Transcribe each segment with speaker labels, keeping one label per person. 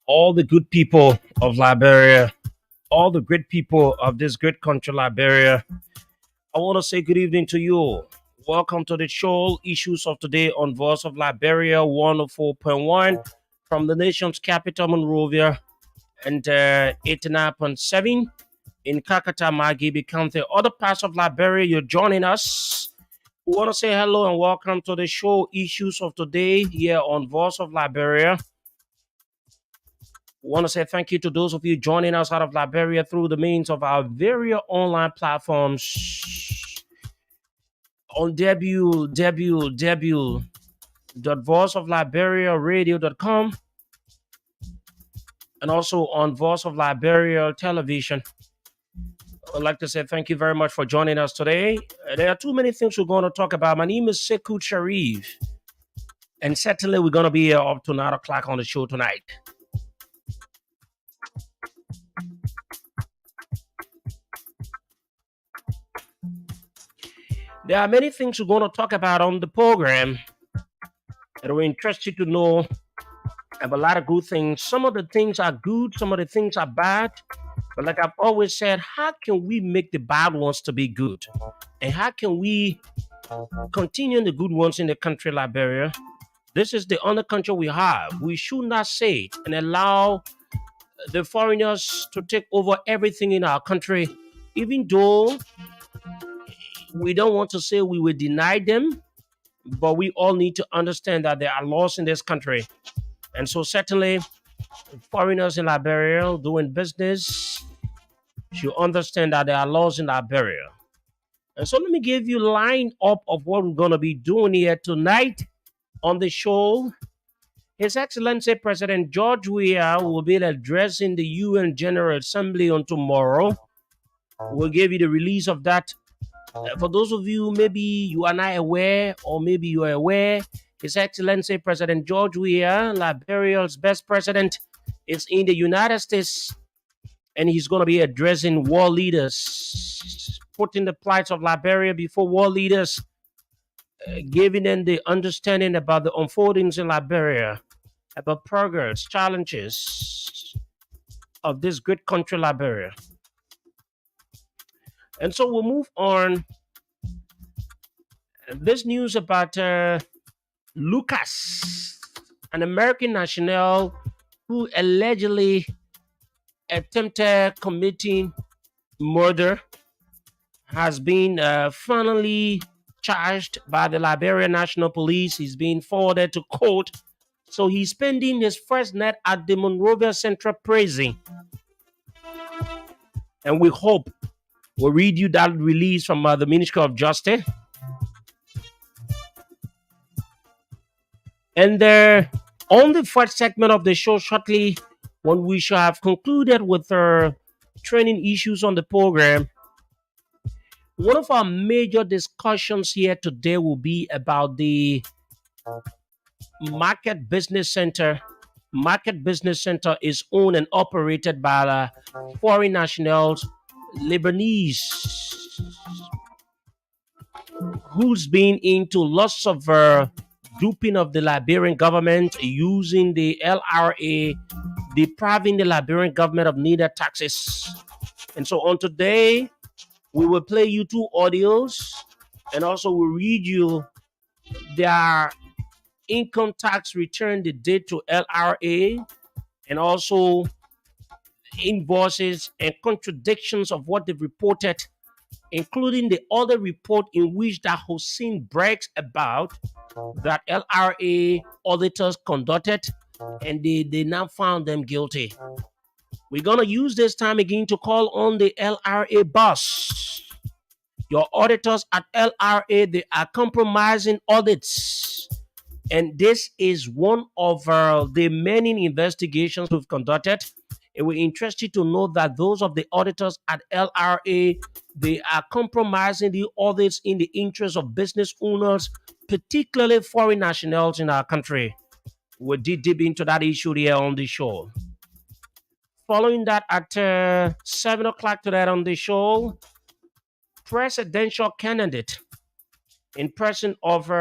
Speaker 1: All the good people of Liberia, all the great people of this great country, Liberia, I want to say good evening to you. Welcome to the show, Issues of Today on Voice of Liberia 104.1 from the nation's capital, Monrovia, and 89.7 in Kakata, Magibi County. Other parts of Liberia, you're joining us. We want to say hello and welcome to the show, Issues of Today here on Voice of Liberia. We want to say thank you to those of you joining us out of Liberia through the means of our various online platforms on www.voiceofliberiaradio.com and also on Voice of Liberia Television. I'd like to say thank you very much for joining us today. There are too many things we're going to talk about. My name is Sekou Sharif, and certainly we're going to be here up to 9 o'clock on the show tonight. There are many things we're going to talk about on the program that will interest you to know. Have a lot of good things. Some of the things are good, some of the things are bad. But like I've always said, how can we make the bad ones to be good? And how can we continue the good ones in the country, Liberia? This is the only country we have. We should not say it and allow the foreigners to take over everything in our country, even though we don't want to say we will deny them, but we all need to understand that there are laws in this country. And so certainly foreigners in Liberia doing business should understand that there are laws in Liberia. And so let me give you a line up of what we're going to be doing here tonight on the show. His Excellency President George Weah will be addressing the UN General Assembly on tomorrow. We'll give you the release of that. For those of you, maybe you are not aware, or maybe you are aware, His Excellency President George Weah, Liberia's best president, is in the United States, and he's going to be addressing world leaders, putting the plights of Liberia before world leaders, giving them the understanding about the unfoldings in Liberia, about progress, challenges of this great country, Liberia. And so we'll move on. This news about Lucas, an American national who allegedly attempted committing murder, has been finally charged by the Liberia National Police. He's being forwarded to court. So he's spending his first night at the Monrovia Central Prison. And we hope we'll read you that release from the Ministry of Justice. And on the first segment of the show shortly, when we shall have concluded with training issues on the program. One of our major discussions here today will be about the Market Business Center. Market Business Center is owned and operated by foreign nationals, Lebanese, who's been into lots of duping of the Liberian government using the LRA, depriving the Liberian government of needed taxes. And so on today, we will play you two audios and also we'll read you their income tax return the date to LRA and also invoices and contradictions of what they've reported, including the other report in which that Hussein brags about that LRA auditors conducted and they now found them guilty. We're going to use this time again to call on the LRA boss. Your auditors at LRA, they are compromising audits. And this is one of the many investigations we've conducted. It will interest you to know that those of the auditors at LRA, they are compromising the audits in the interest of business owners, particularly foreign nationals in our country. We'll dig deep into that issue here on the show. Following that, at 7 o'clock today on the show, presidential candidate in person of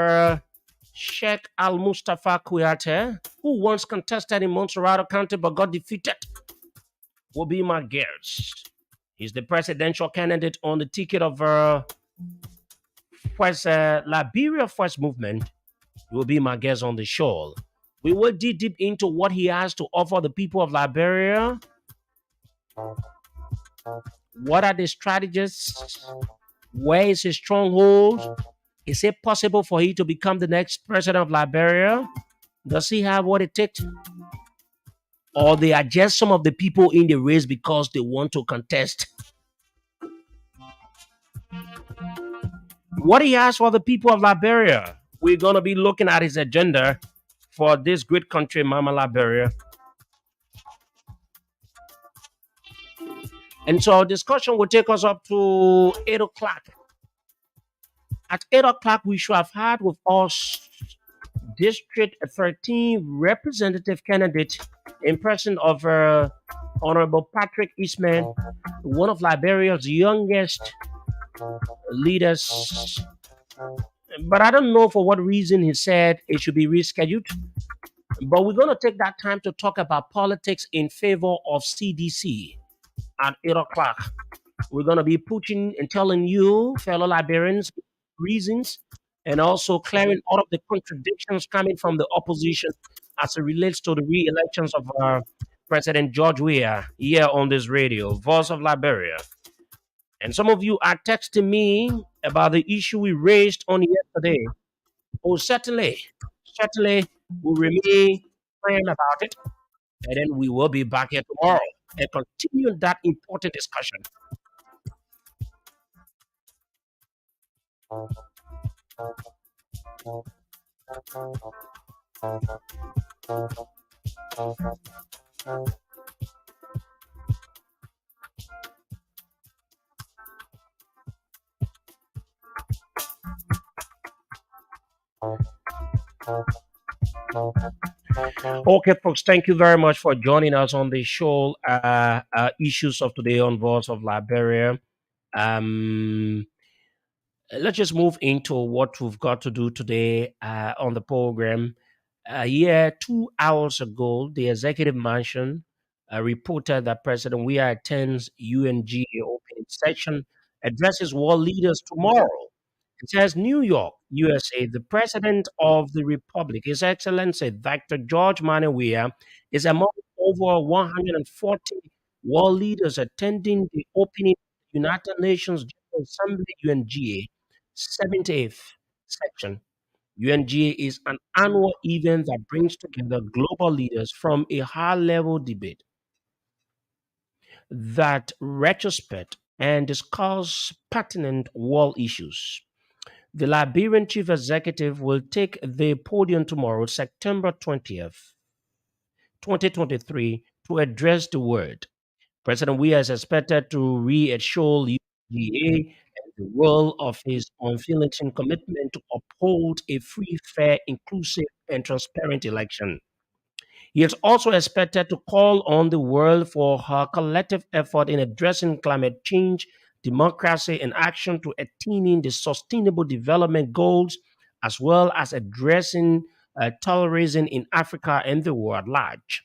Speaker 1: Sheikh Al Mustafa Kuyate, who once contested in Montserrat County but got defeated, will be my guest. He's the presidential candidate on the ticket of Liberia First Movement. He will be my guest on the show. We will dig deep into what he has to offer the people of Liberia. What are the strategies? Where is his stronghold? Is it possible for him to become the next president of Liberia? Does he have what it takes? Or they are just some of the people in the race because they want to contest? What he has for the people of Liberia? We're going to be looking at his agenda for this great country, Mama Liberia. And so our discussion will take us up to 8 o'clock. At 8 o'clock, we should have had with us District 13 representative candidate in person of Honorable Patrick Eastman, one of Liberia's youngest leaders. But I don't know for what reason he said it should be rescheduled. But we're going to take that time to talk about politics in favor of CDC at 8 o'clock. We're going to be pushing and telling you, fellow Liberians, reasons and also clearing all of the contradictions coming from the opposition as it relates to the re-elections of President George Weah here on this radio, Voice of Liberia. And some of you are texting me about the issue we raised on yesterday. Oh, certainly, we'll remain praying about it. And then we will be back here tomorrow and continue that important discussion. Okay, folks, thank you very much for joining us on the show. Issues of today on Voice of Liberia. Um, let's just move into what we've got to do today on the program. Yeah, 2 hours ago, the executive mansion reported that President Weah attends UNGA opening session, addresses world leaders tomorrow. It says New York, USA, the President of the Republic, His Excellency Dr. George Manneh Weah, is among over 140 world leaders attending the opening United Nations General Assembly UNGA 78th section. UNGA is an annual event that brings together global leaders from a high level debate that retrospect and discuss pertinent world issues. The Liberian chief executive will take the podium tomorrow, September 20th, 2023, to address the world. President Weah is expected to reassure UGA and the world of his unflinching commitment to uphold a free, fair, inclusive, and transparent election. He is also expected to call on the world for her collective effort in addressing climate change, democracy, and action to attaining the sustainable development goals, as well as addressing terrorism in Africa and the world at large.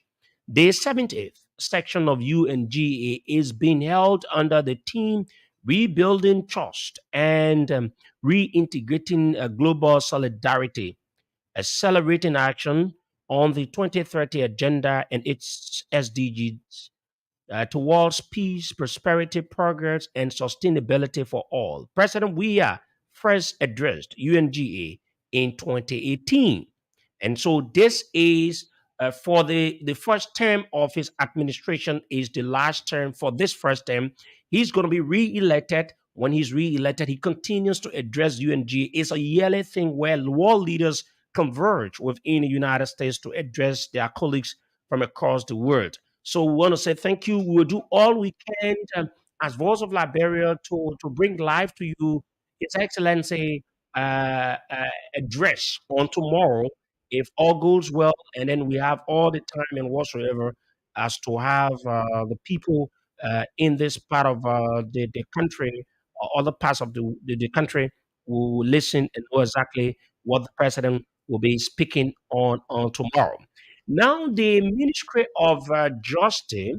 Speaker 1: The 70th section of UNGA is being held under the theme Rebuilding Trust and Reintegrating Global Solidarity, accelerating action on the 2030 agenda and its SDGs towards peace, prosperity, progress, and sustainability for all. President Weah first addressed UNGA in 2018. And so this is for the first term of his administration is the last term for this first term. He's going to be re-elected. When he's re-elected, he continues to address UNGA. It's a yearly thing where world leaders converge within the United States to address their colleagues from across the world. So we want to say thank you. We will do all we can as Voice of Liberia to bring life to you His Excellency address on tomorrow, if all goes well, and then we have all the time and whatsoever as to have the people in this part of the country or other parts of the country who listen and know exactly what the president will be speaking on tomorrow. Now, the Ministry of Justice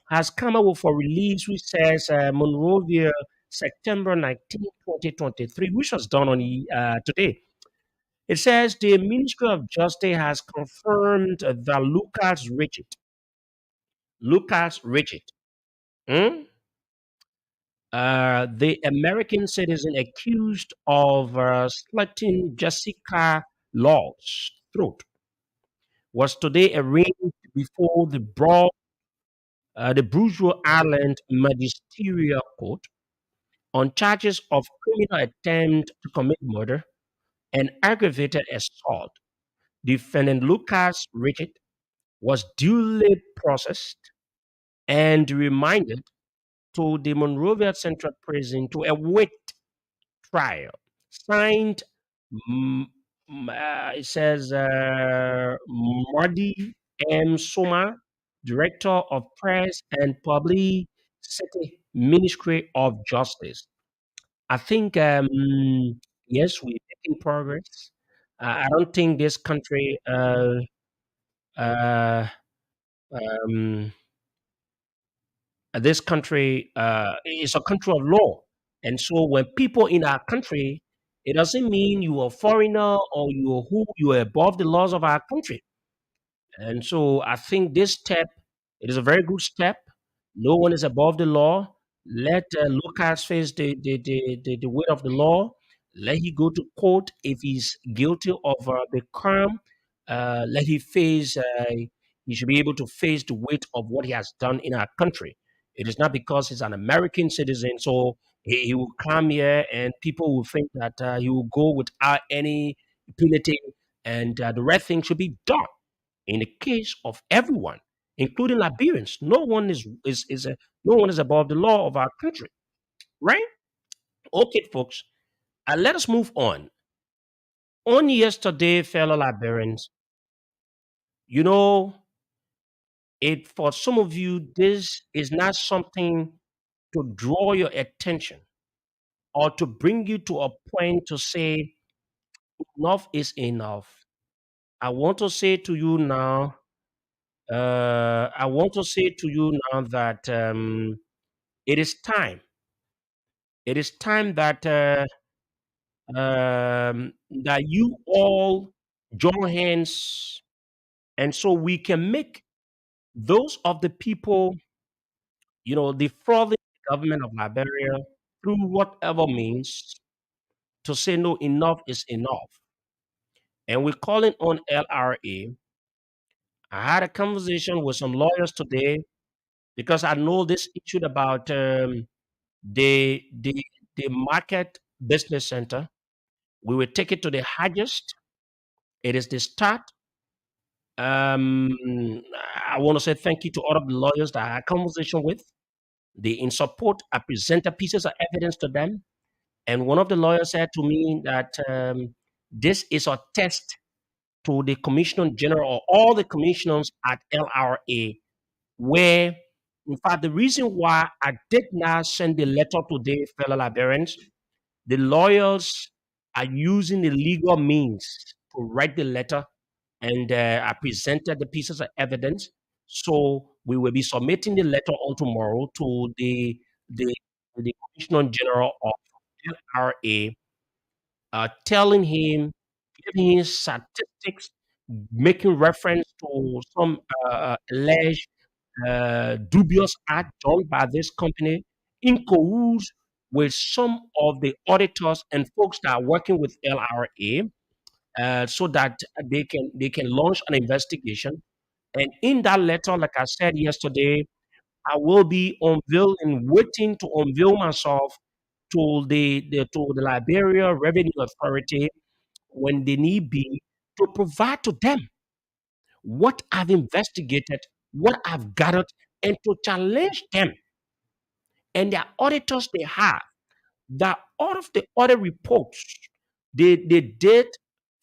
Speaker 1: has come up with a release which says Monrovia, September 19, 2023, which was done on today. It says the Ministry of Justice has confirmed that Lucas Richard, hmm, the American citizen accused of slitting Jessica Law's throat, was today arraigned before the Bourgeois Island Magisterial Court on charges of criminal attempt to commit murder and aggravated assault. Defendant Lucas Richard was duly processed and remanded to the Monrovia Central Prison to await trial. Signed, mm, it says Mardi M. Soma, Director of Press and Publicity, Ministry of Justice. I think, yes, we're making progress. I don't think uh, um, this country is a country of law. And so when people in our country, it doesn't mean you are a foreigner or you are above the laws of our country. And so I think this step, it is a very good step. No one is above the law. Let Lucas face the weight of the law. Let he go to court if he's guilty of the crime. Let he face, he should be able to face the weight of what he has done in our country. It is not because he's an American citizen, so he will come here and people will think that he will go without any impunity and the right thing should be done in the case of everyone, including Liberians. No one is above the law of our country, right? Okay, folks, let us move on. On yesterday, fellow Liberians, you know, it for some of you, this is not something to draw your attention or to bring you to a point to say enough is enough. I want to say to you now. I want to say to you now that it is time. It is time that you all join hands, and so we can make those of the people, defrauding the government of Liberia through whatever means to say no, enough is enough. And we're calling on LRA. I had a conversation with some lawyers today because I know this issue about the the the market business center. We will take it to the highest. It is the start. Um, I want to say thank you to all of the lawyers that I had a conversation with. They, in support, I presented pieces of evidence to them. And one of the lawyers said to me that this is a test to the Commissioner General or all the commissioners at LRA, where, in fact, the reason why I did not send the letter today, fellow Liberians, the lawyers are using the legal means to write the letter, and I presented the pieces of evidence. So we will be submitting the letter on tomorrow to the, the Commissioner General of LRA, telling him, giving his statistics, making reference to some alleged dubious act done by this company in cahoots with some of the auditors and folks that are working with LRA, so that they can launch an investigation. And in that letter, like I said yesterday, I will be unveiling, waiting to unveil myself to the Liberia Revenue Authority when they need be, to provide to them what I've investigated, what I've gathered, and to challenge them and their auditors they have, that all of the audit reports they did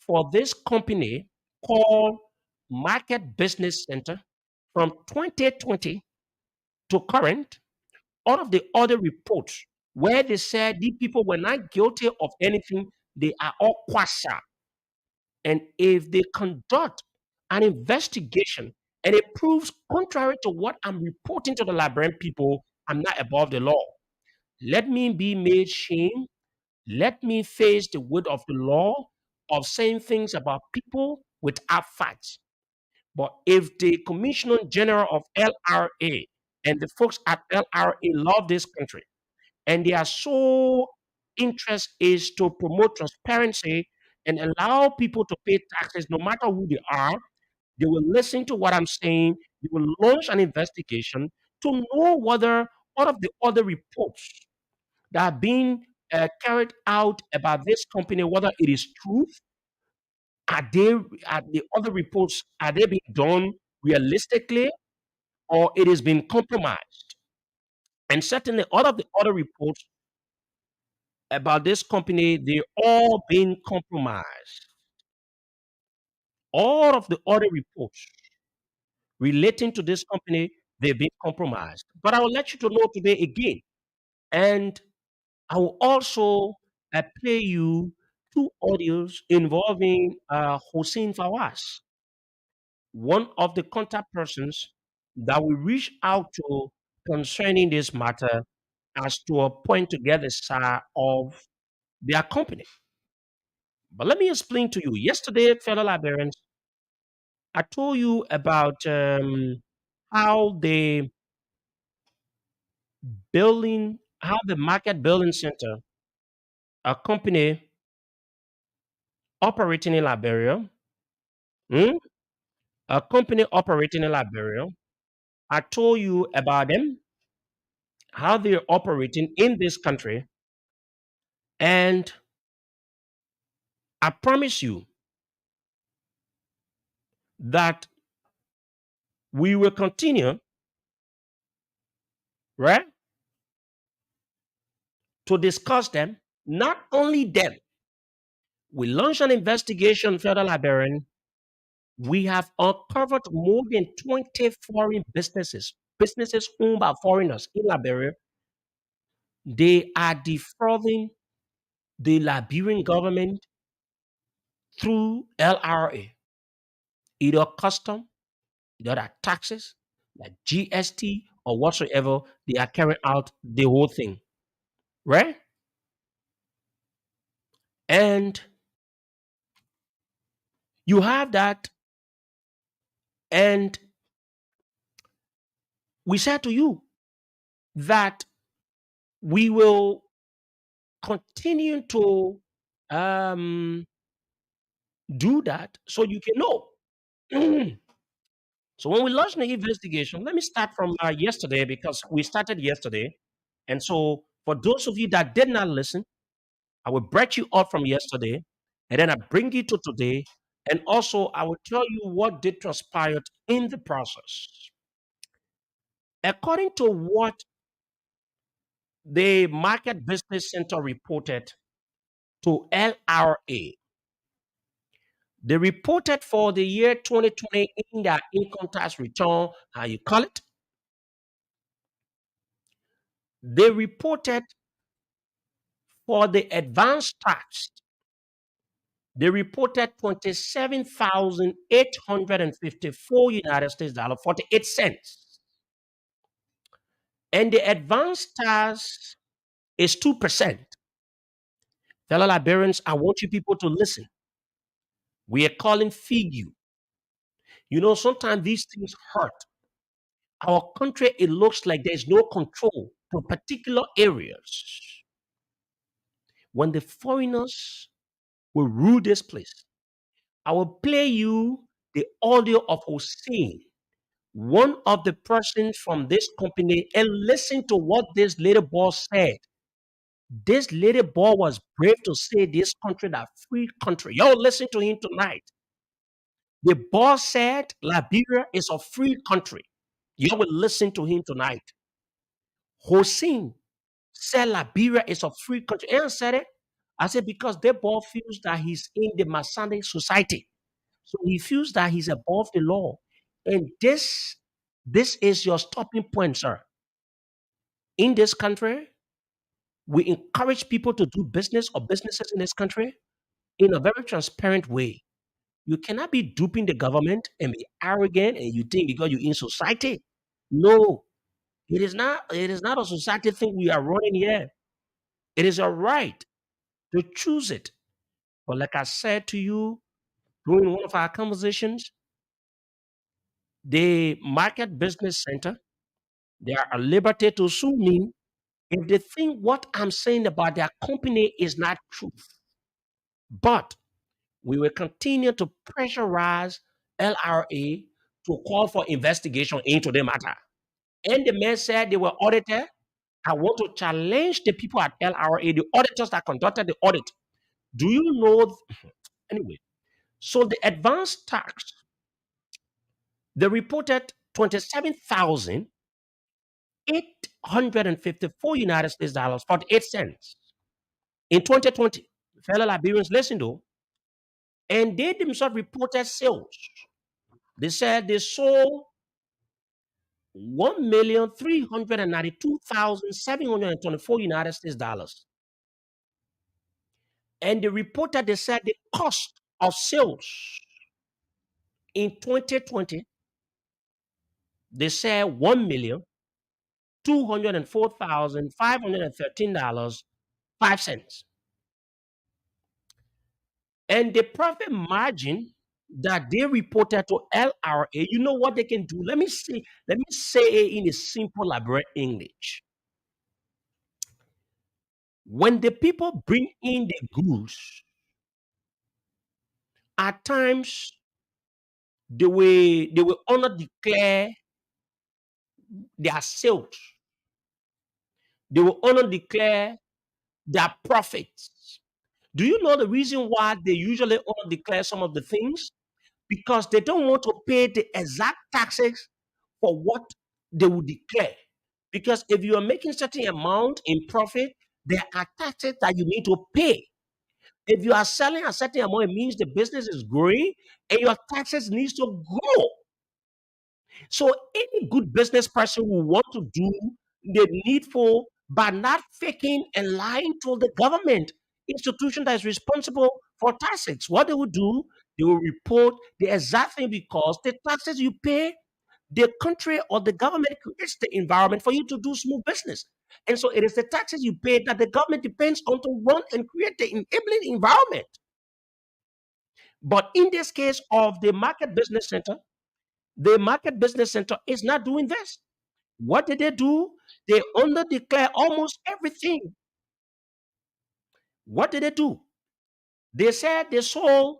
Speaker 1: for this company called Market Business Center from 2020 to current, all of the audit reports where they said these people were not guilty of anything, they are all quasi. And if they conduct an investigation and it proves contrary to what I'm reporting to the Liberian people, I'm not above the law. Let me be made shame. Let me face the weight of the law of saying things about people without facts. But if the Commissioner General of LRA and the folks at LRA love this country, and their sole interest is to promote transparency and allow people to pay taxes no matter who they are, they will listen to what I'm saying. They will launch an investigation to know whether all of the other reports that are being carried out about this company, whether it is truth, are the other reports, are they being done realistically, or it has been compromised? And certainly all of the other reports about this company, they're all being compromised. All of the other reports relating to this company, they've been compromised. But I will let you to know today again. And I will also play you two audios involving Hossein Fawaz, one of the contact persons that we reach out to concerning this matter as to a point to get the side of their company. But let me explain to you. Yesterday, fellow Liberians, I told you about how how the Market Building Center, a company operating in Liberia, hmm, a company operating in Liberia, I told you about them, how they're operating in this country, and I promise you that we will continue, right, to discuss them. Not only them, we launched an investigation, Federal Liberian. We have uncovered more than 20 foreign businesses owned by foreigners in Liberia. They are defrauding the Liberian government through LRA, either custom, either taxes, like GST, or whatsoever. They are carrying out the whole thing, right? And you have that, and we said to you that we will continue to um, do that so you can know. So when we launched the investigation, let me start from yesterday because we started yesterday. And so for those of you that did not listen, I will break you up from yesterday and then I bring you to today. And also I will tell you what did transpire in the process. According to what The Market Business Center reported to LRA. They reported for the year 2020 in their income tax return, how you call it. They reported for the advanced tax, they reported 27,854 United States dollar 48 cents. And the advanced tax is 2%. Fellow Liberians, I want you people to listen. We are calling FIGU. You know, sometimes these things hurt. Our country, it looks like there's no control to particular areas. When the foreigners will rule this place, I will play you the audio of Hussein, one of the persons from this company, and listen to what this little boy said. This little boy was brave to say this country, that free country. Y'all listen to him tonight. The boss said Liberia is a free country. You will listen to him tonight. Hossein said Liberia is a free country. And I said it. I said because the boy feels that he's in the Masonic society. So he feels that he's above the law. And this is your stopping point, sir. In this country, we encourage people to do business or businesses in this country in a very transparent way. You cannot be duping the government and be arrogant and you think because you're in society. No, it is not a society thing we are running here. It is a right to choose it. But like I said to you during one of our conversations, the Market Business Center, they are at liberty to sue me if they think what I'm saying about their company is not true. But we will continue to pressurize LRA to call for investigation into the matter. And the man said they were audited. I want to challenge the people at LRA, the auditors that conducted the audit. Do you know? Anyway, so the advanced tax, they reported 27,854 United States dollars, 48 cents in 2020. Fellow Liberians, listen though. And they themselves reported sales. They said they sold 1,392,724 United States dollars. And they reported, they said the cost of sales in 2020, they said 1,204,513 5 cents. And the profit margin that they reported to LRA, you know what they can do? Let me say it in a simple elaborate English. When the people bring in the goods, at times they will only declare their sales. They will only declare their profits. Do you know the reason why they usually only declare some of the things? Because they don't want to pay the exact taxes for what they will declare. Because if you are making certain amount in profit, there are taxes that you need to pay. If you are selling a certain amount, it means the business is growing and your taxes needs to grow. So any good business person will want to do the needful by not faking and lying to the government institution that is responsible for taxes. What they will do, they will report the exact thing because the taxes you pay, the country or the government creates the environment for you to do smooth business. And so it is the taxes you pay that the government depends on to run and create the enabling environment. But in this case of the Market Business Center is not doing this. What did they do? They under declare almost everything. What did they do? They said they sold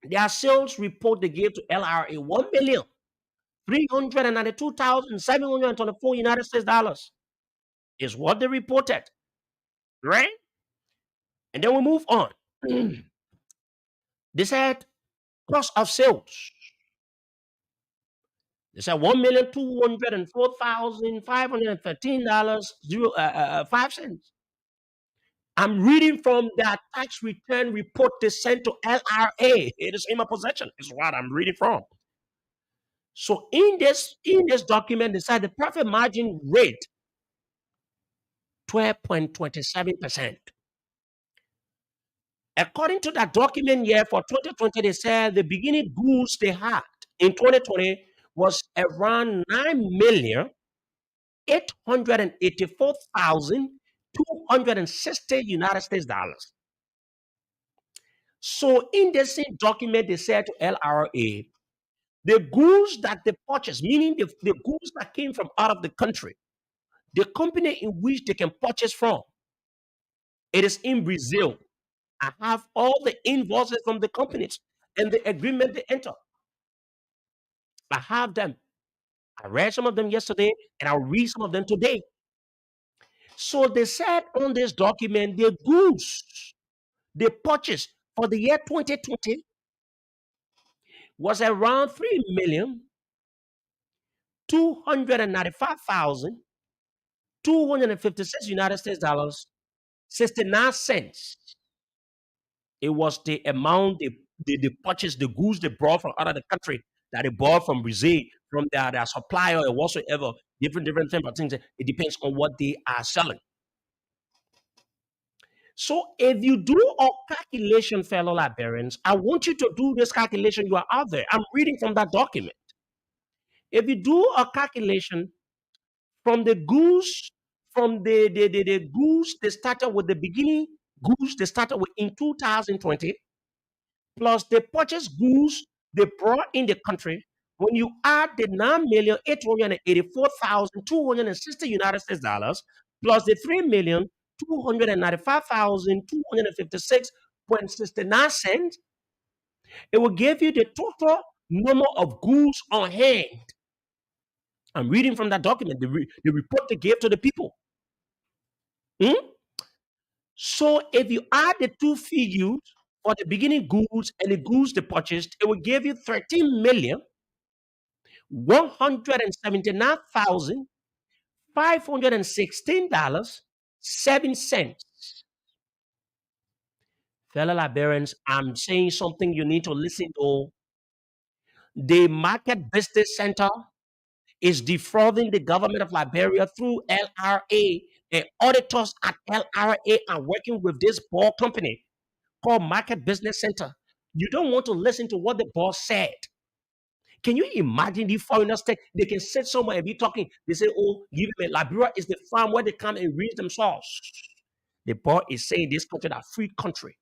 Speaker 1: their sales report they gave to LRA 1,392,724 United States dollars is what they reported, right? And then we move on. They said cost of sales. They said $1,204,513.05. I'm reading from that tax return report they sent to LRA. It is in my possession. It's what I'm reading from. So in this document, they said the profit margin rate 12.27%. According to that document here for 2020, they said the beginning goods they had in 2020 was around 9,884,260 United States dollars. So in the same document, they said to LRA, the goods that they purchased, meaning the goods that came from out of the country, the company in which they can purchase from, it is in Brazil. I have all the invoices from the companies and the agreement they enter. I have them. I read some of them yesterday and I'll read some of them today. So they said on this document the goods they purchased for the year 2020 was around 3,295,256 United States dollars, 69 cents. It was the amount they purchased, the goods they brought from out of the country that they bought from Brazil, from their supplier or whatsoever, different type of things. It depends on what they are selling. So if you do a calculation, fellow Liberians, I want you to do this calculation. You are out there. I'm reading from that document. If you do a calculation from the goods, from the goods they started with the beginning goods they started with in 2020, plus the purchase goods they brought in the country, when you add the 9,884,260 United States dollars plus the 3,295,256.69 cents, it will give you the total number of goods on hand. I'm reading from that document, the report they gave to the people. So if you add the two figures for the beginning goods and the goods they purchased, it will give you 13,179,516.07. Fellow Liberians, I'm saying something you need to listen to. The Market Business Center is defrauding the government of Liberia through LRA, and auditors at LRA are working with this ball company called Market Business Center. You don't want to listen to what the boss said. Can you imagine the foreigners they can sit somewhere and be talking? They say, oh, give me Liberia is the farm where they come and raise themselves. The boy is saying this country is a free country.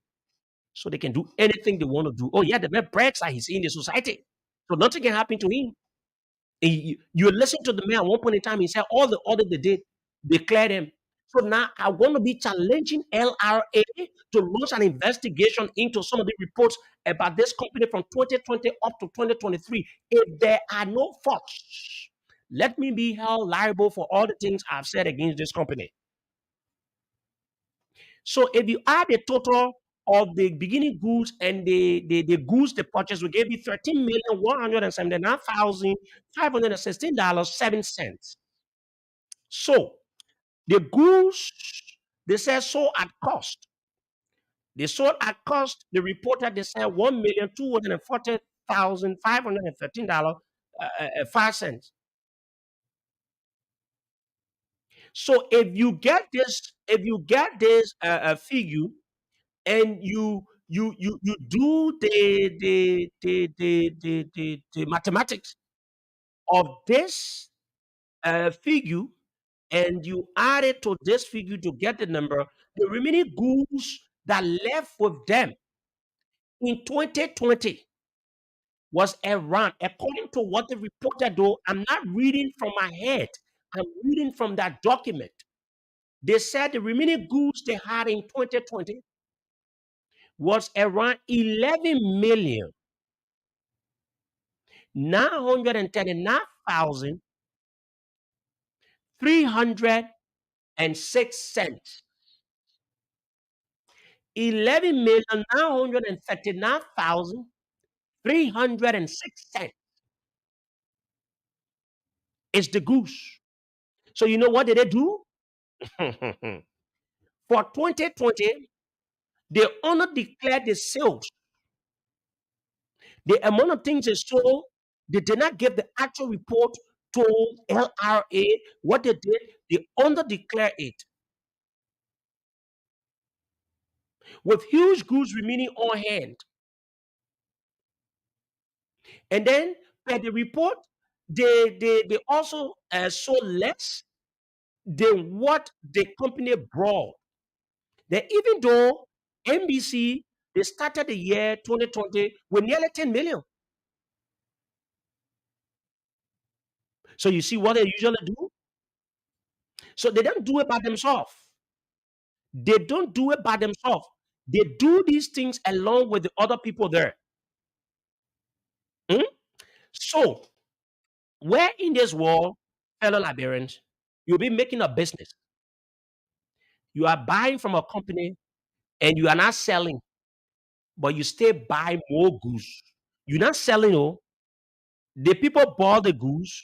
Speaker 1: So they can do anything they want to do. Oh, yeah, the man brags that he's in the society. So nothing can happen to him. And you listen to the man at one point in time, he said all the audit they did declared him. So now I want to be challenging LRA to launch an investigation into some of the reports about this company from 2020 up to 2023. If there are no faults, let me be held liable for all the things I've said against this company. So if you add the total of the beginning goods and the goods they purchased, we gave you $13,179,516.07. So the goods they said sold at cost. They sold at cost. The reported they said $1,240,513.05. So if you get this figure and you do the mathematics of this figure and you add it to this figure to get the number, the remaining goods that left with them in 2020 was around, according to what they reported, though I'm not reading from my head, I'm reading from that document. They said the remaining goods they had in 2020 was around 11,939,306 cents. 11,939,306 cents. It's the goose. So you know what did they do? For 2020, they only declared the sales, the amount of things they sold. They did not give the actual report to LRA. What they did, they only declare it with huge goods remaining on hand. And then per the report, they also sold less than what the company brought. That even though NBC, they started the year 2020 with nearly 10 million. So you see what they usually do? So they don't do it by themselves. They don't do it by themselves. They do these things along with the other people there. Hmm? So, where in this world, fellow Liberians, you'll be making a business. You are buying from a company and you are not selling, but you still buy more goods. You're not selling, oh. The people bought the goods,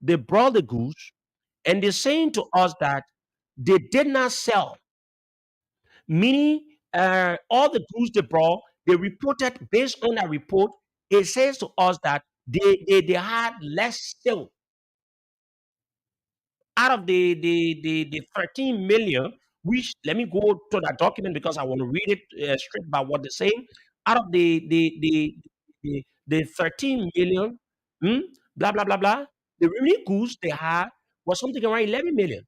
Speaker 1: they brought the goods, and they're saying to us that they did not sell. Meaning, all the goods they brought, they reported based on that report. It says to us that they had less sale out of the 13 million. Which, let me go to that document because I want to read it straight by what they're saying. Out of the 13 million, hmm, blah blah blah blah, the remaining goods they had was something around 11 million.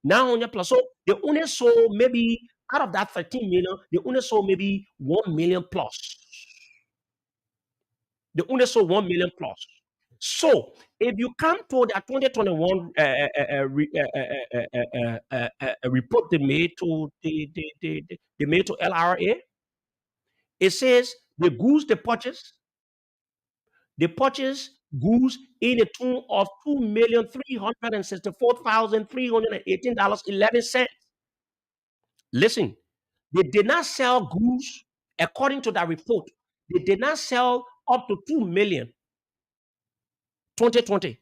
Speaker 1: Now on your plus, so they only sold maybe out of that 13 million, they only sold maybe 1 million plus. They only sold 1 million plus. So if you come to that 2021 report they made to they made to LRA, it says the goods they purchase goods in the tune of $2,364,318.11. Listen, they did not sell goods according to that report. They did not sell up to 2 million 2020.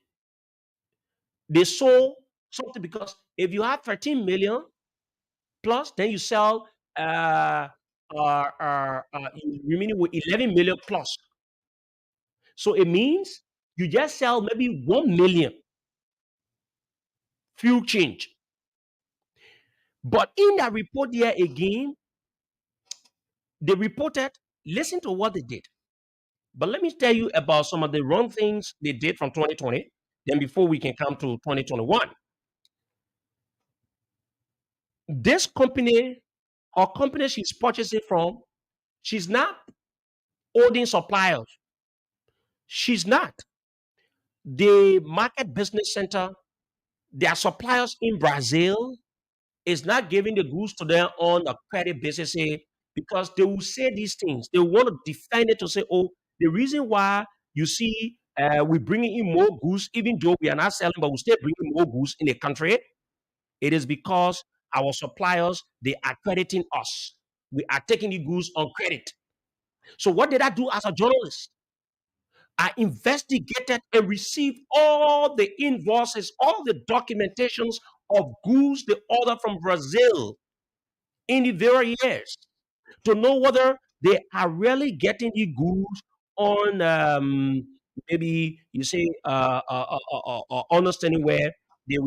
Speaker 1: They sold something because if you have 13 million plus, then you sell remaining with 11 million plus. So it means you just sell maybe 1 million fuel change. But in that report there again, they reported, listen to what they did. But let me tell you about some of the wrong things they did from 2020. Then before we can come to 2021, this company or company she's purchasing from, she's not holding suppliers. She's not. The market business center, their suppliers in Brazil is not giving the goods to them on a credit basis because they will say these things. They want to defend it to say, oh, the reason why you see we're bringing in more goods, even though we are not selling, but we still bringing more goods in the country, it is because our suppliers, they are crediting us. We are taking the goods on credit. So what did I do as a journalist? I investigated and received all the invoices, all the documentations of goods they ordered from Brazil in the very years to know whether they are really getting the goods on maybe you say understanding where they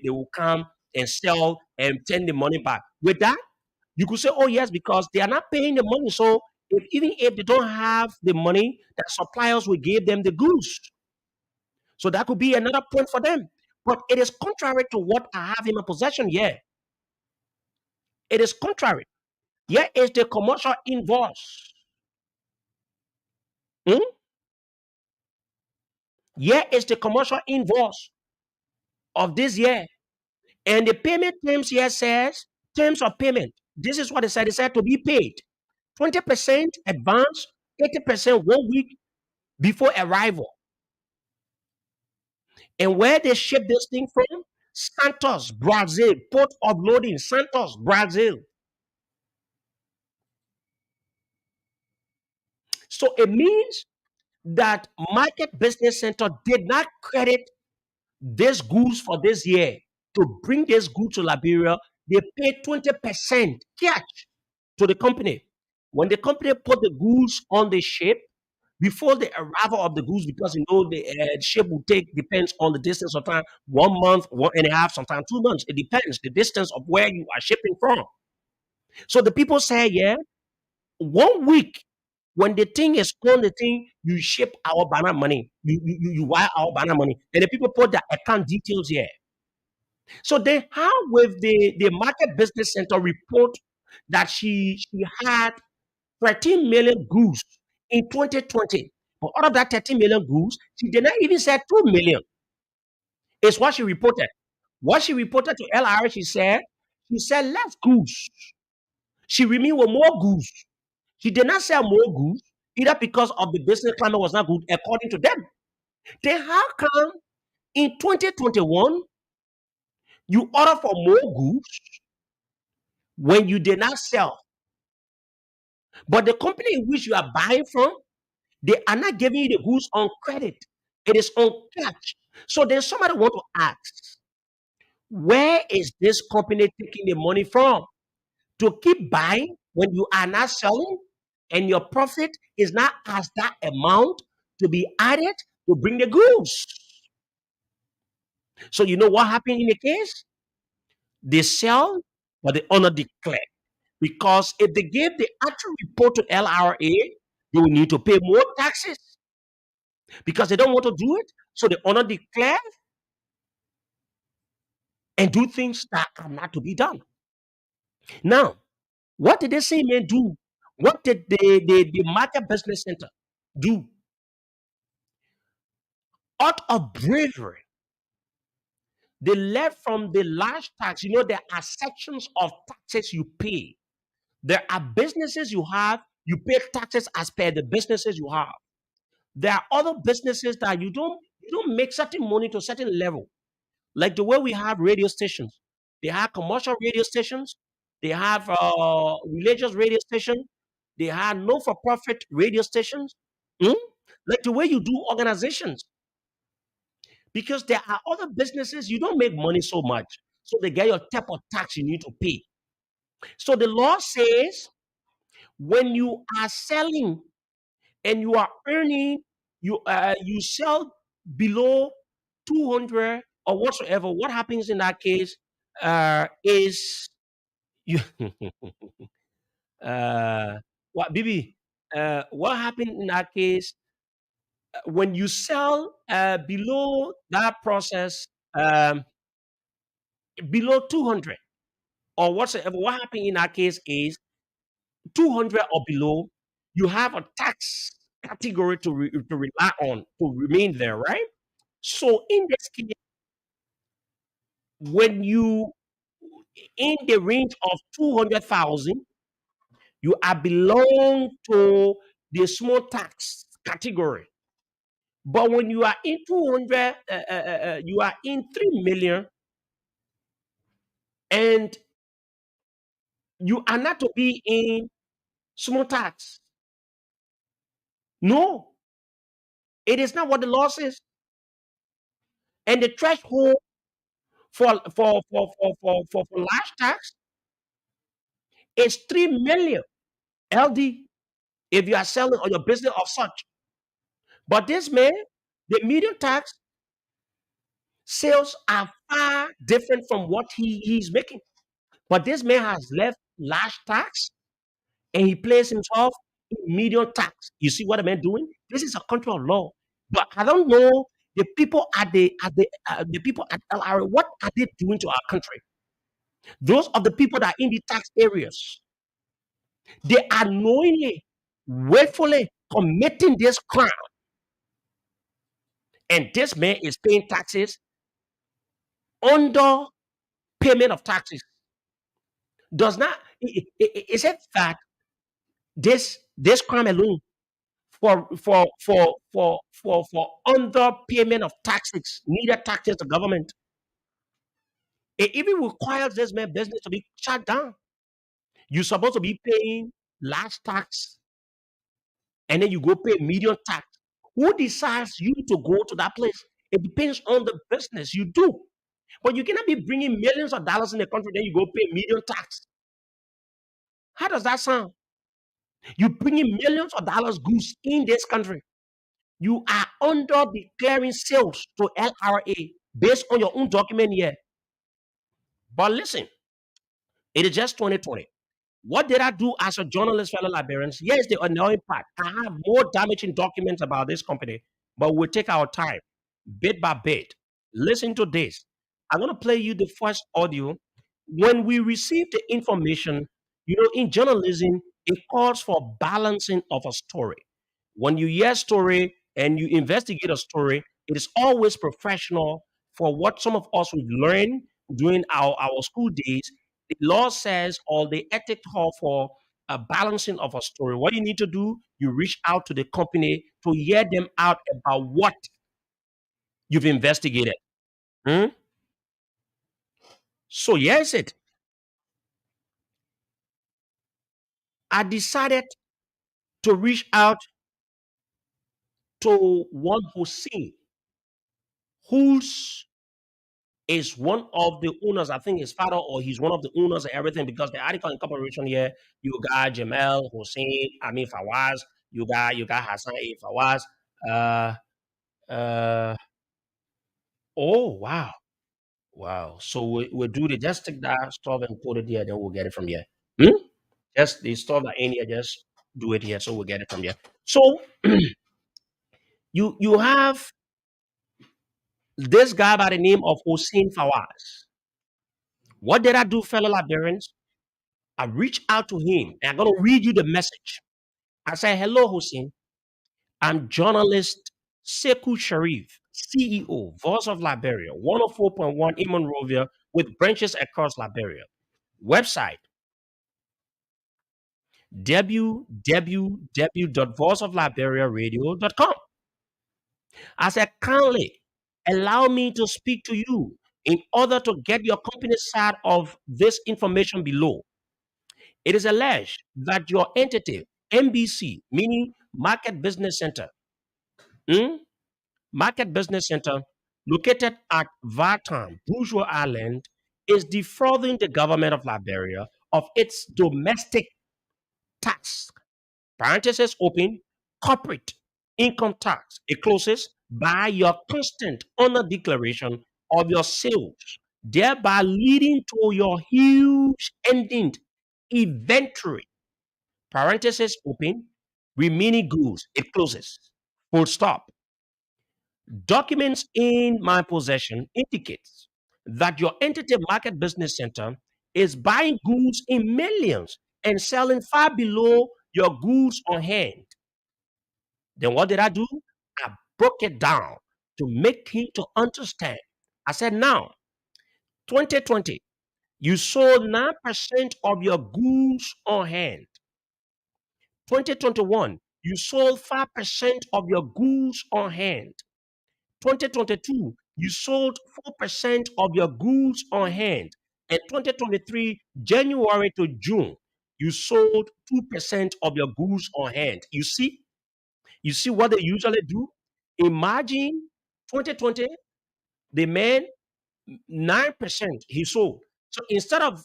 Speaker 1: will come and sell and send the money back. With that, you could say, oh yes, because they are not paying the money. So if, even if they don't have the money, the suppliers will give them the goods. So that could be another point for them. But it is contrary to what I have in my possession here. It is contrary. Here is the commercial invoice. Hmm? Here is the commercial invoice of this year. And the payment terms here says terms of payment. This is what it said. It said to be paid 20% advance, 80% 1 week before arrival. And where they ship this thing from? Santos, Brazil. Port of loading, Santos, Brazil. So it means that market business center did not credit this goods for this year to bring this goods to Liberia, they pay 20% cash to the company. When the company put the goods on the ship, before the arrival of the goods, because you know the ship will take depends on the distance of time, 1 month, 1.5, sometimes 2 months. It depends the distance of where you are shipping from. So the people say, yeah, 1 week when the thing is on the thing, you ship our banana money, you wire our banana money, and the people put their account details here. So they have with the market business center report that she had 13 million goose in 2020. But out of that 13 million goose, she did not even say 2 million. Is what she reported. What she reported to LR, she said less goose. She remained with more goose. She did not sell more goose, either because of the business climate was not good, according to them. Then how come in 2021 you order for more goose when you did not sell? But the company in which you are buying from, they are not giving you the goods on credit. It is on cash. So then somebody want to ask, where is this company taking the money from to keep buying when you are not selling and your profit is not as that amount to be added to bring the goods? So you know what happened in the case? They sell, but they honor declare. Because if they give the actual report to LRA, they will need to pay more taxes because they don't want to do it. So they honor declare and do things that are not to be done. Now, what did the same men do? What did the market business center do? Out of bravery, they left from the large tax. You know, there are sections of taxes you pay. There are businesses you have, you pay taxes as per the businesses you have. There are other businesses that you don't make certain money to a certain level. Like the way we have radio stations. They have commercial radio stations, they have religious radio station, they have non-for-profit radio stations. Hmm? Like the way you do organizations. Because there are other businesses you don't make money so much. So they get your type of tax you need to pay. So the law says when you are selling and you are earning, you sell below 200 or whatsoever, what happens in that case is you uh what Bibi, what happened in that case when you sell below that process, below 200 or whatsoever, what happened in that case is 200 or below, you have a tax category to rely on to remain there, right? So in this case, when you in the range of 200,000, you are belong to the small tax category. But when you are in 200, you are in 3 million, and you are not to be in small tax. No, it is not what the law says. And the threshold for large tax is 3 million LD if you are selling on your business of such. But this man, the medium tax sales are far different from what he's making. But this man has left large tax and he places himself in medium tax. You see what the man doing? This is a country of law. But I don't know the people at LRA, what are they doing to our country? Those of the people that are in the tax areas, they are knowingly, willfully committing this crime. And this man is paying taxes under payment of taxes. Does not is it that this crime alone for underpayment of taxes, needed taxes to government, it even requires this man business to be shut down. You're supposed to be paying large tax and then you go pay medium tax. Who decides you to go to that place? It depends on the business you do. But you cannot be bringing millions of dollars in the country, then you go pay million tax. How does that sound? You bringing millions of dollars goods in this country. You are under declaring sales to LRA based on your own document here. But listen, it is just 2020. What did I do as a journalist, fellow Liberians? Here's the annoying part. I have more damaging documents about this company, but we'll take our time, bit by bit. Listen to this. I'm going to play you the first audio. When we receive the information, in journalism, it calls for balancing of a story. When you hear a story and you investigate a story, it is always professional for what some of us we've learned during our school days. The law says, or the ethic call for a balancing of a story. What you need to do, you reach out to the company to hear them out about what you've investigated. Hmm? So here's it. I decided to reach out to one Hussein, who's is one of the owners. I think his father or he's one of the owners and everything because the article incorporation here, you got Jamel, Hussein, I mean Fawaz, you got Hassan A. Fawaz. Uh uh oh wow. Wow. So we'll do the just take that stuff and put it here, then we'll get it from here. Hmm? Just the stuff that in here, just do it here, so we'll get it from here. So you have this guy by the name of Hussein Fawaz. What did I do, fellow Liberians? I reached out to him and I'm going to read you the message. I said, hello, Hussein. I'm journalist Sekou Sharif, CEO, Voice of Liberia, 104.1 in Monrovia, with branches across Liberia. Website www.voiceofliberiaradio.com. I said, kindly allow me to speak to you in order to get your company's side of this information below. It is alleged that your entity, MBC, meaning Market Business Center, hmm, Market Business Center, located at Vartan, Bourgeois Island, is defrauding the government of Liberia of its domestic tax, parenthesis open, corporate income tax, it closes, by your constant honor declaration of your sales, thereby leading to your huge ending inventory, parenthesis open, remaining goods, it closes, full stop. Documents in my possession indicates that your entity Market Business Center is buying goods in millions and selling far below your goods on hand. Then what did I do? I broke it down to make him to understand. I said, now, 2020, you sold 9% of your goods on hand. 2021, you sold 5% of your goods on hand. 2022, you sold 4% of your goods on hand. And 2023, January to June, you sold 2% of your goods on hand. You see what they usually do? Imagine 2020, the man 9% he sold. So instead of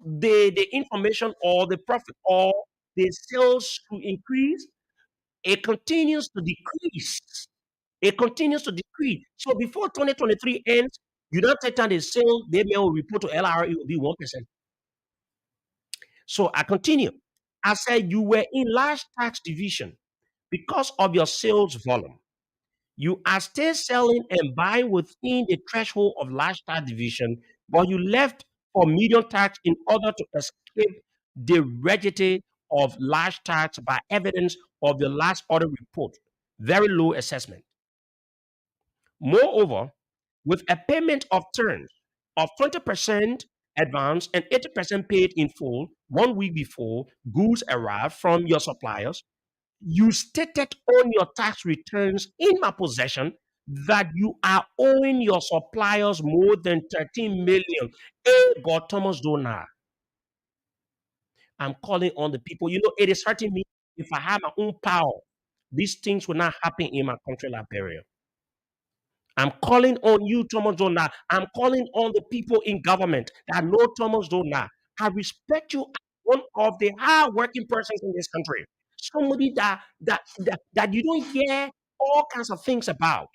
Speaker 1: the information or the profit or the sales to increase, it continues to decrease. It continues to decrease. So before 2023 ends, you don't take down the sale, they may report to LRA, it will be 1%. So I continue. I said you were in large tax division because of your sales volume. You are still selling and buying within the threshold of large tax division, but you left for medium tax in order to escape the rigidity of large tax by evidence of the last audit report. Very low assessment. Moreover, with a payment of terms of 20% advance and 80% paid in full 1 week before goods arrive from your suppliers, you stated on your tax returns in my possession that you are owing your suppliers more than 13 million. Hey, God, Thomas Donald, I'm calling on the people. It is hurting me. If I have my own power, these things will not happen in my country, Liberia. I'm calling on you, Thomas Dona. I'm calling on the people in government that know Thomas Dona. I respect you as one of the hard-working persons in this country. Somebody that you don't hear all kinds of things about.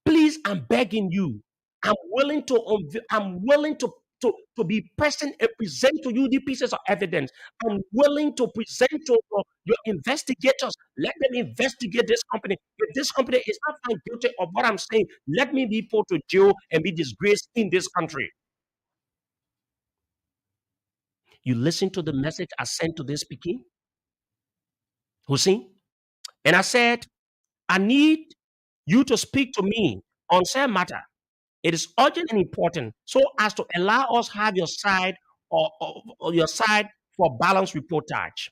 Speaker 1: Please, I'm begging you. I'm willing to be present and present to you the pieces of evidence. I'm willing to present to your investigators. Let them investigate this company. If this company is not found guilty of what I'm saying, let me be put to jail and be disgraced in this country. You listen to the message I sent to this speaking, Hussein, and I said, I need you to speak to me on said matter. It is urgent and important so as to allow us have your side or your side for balanced reportage.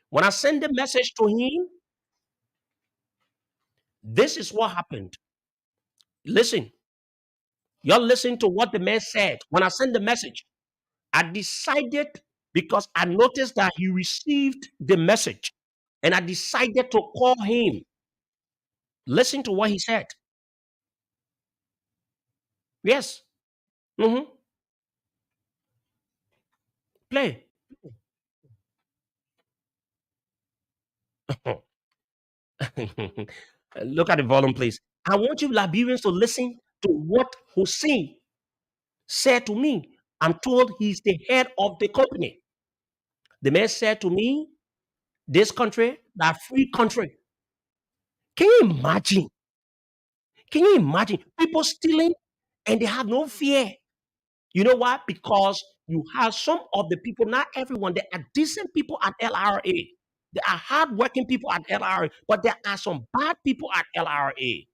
Speaker 1: When I send the message to him, this is what happened. Listen, you're listening to what the man said. When I sent the message, I decided because I noticed that he received the message and I decided to call him. Listen to what he said. Yes. Mm-hmm. Play. Look at the volume, please. I want you Liberians to listen to what Hussein said to me. I'm told he's the head of the company. The man said to me, this country, that free country. Can you imagine? Can you imagine people stealing and they have no fear? You know why? Because you have some of the people, not everyone, they are decent people at LRA. There are hardworking people at LRA, but there are some bad people at LRA.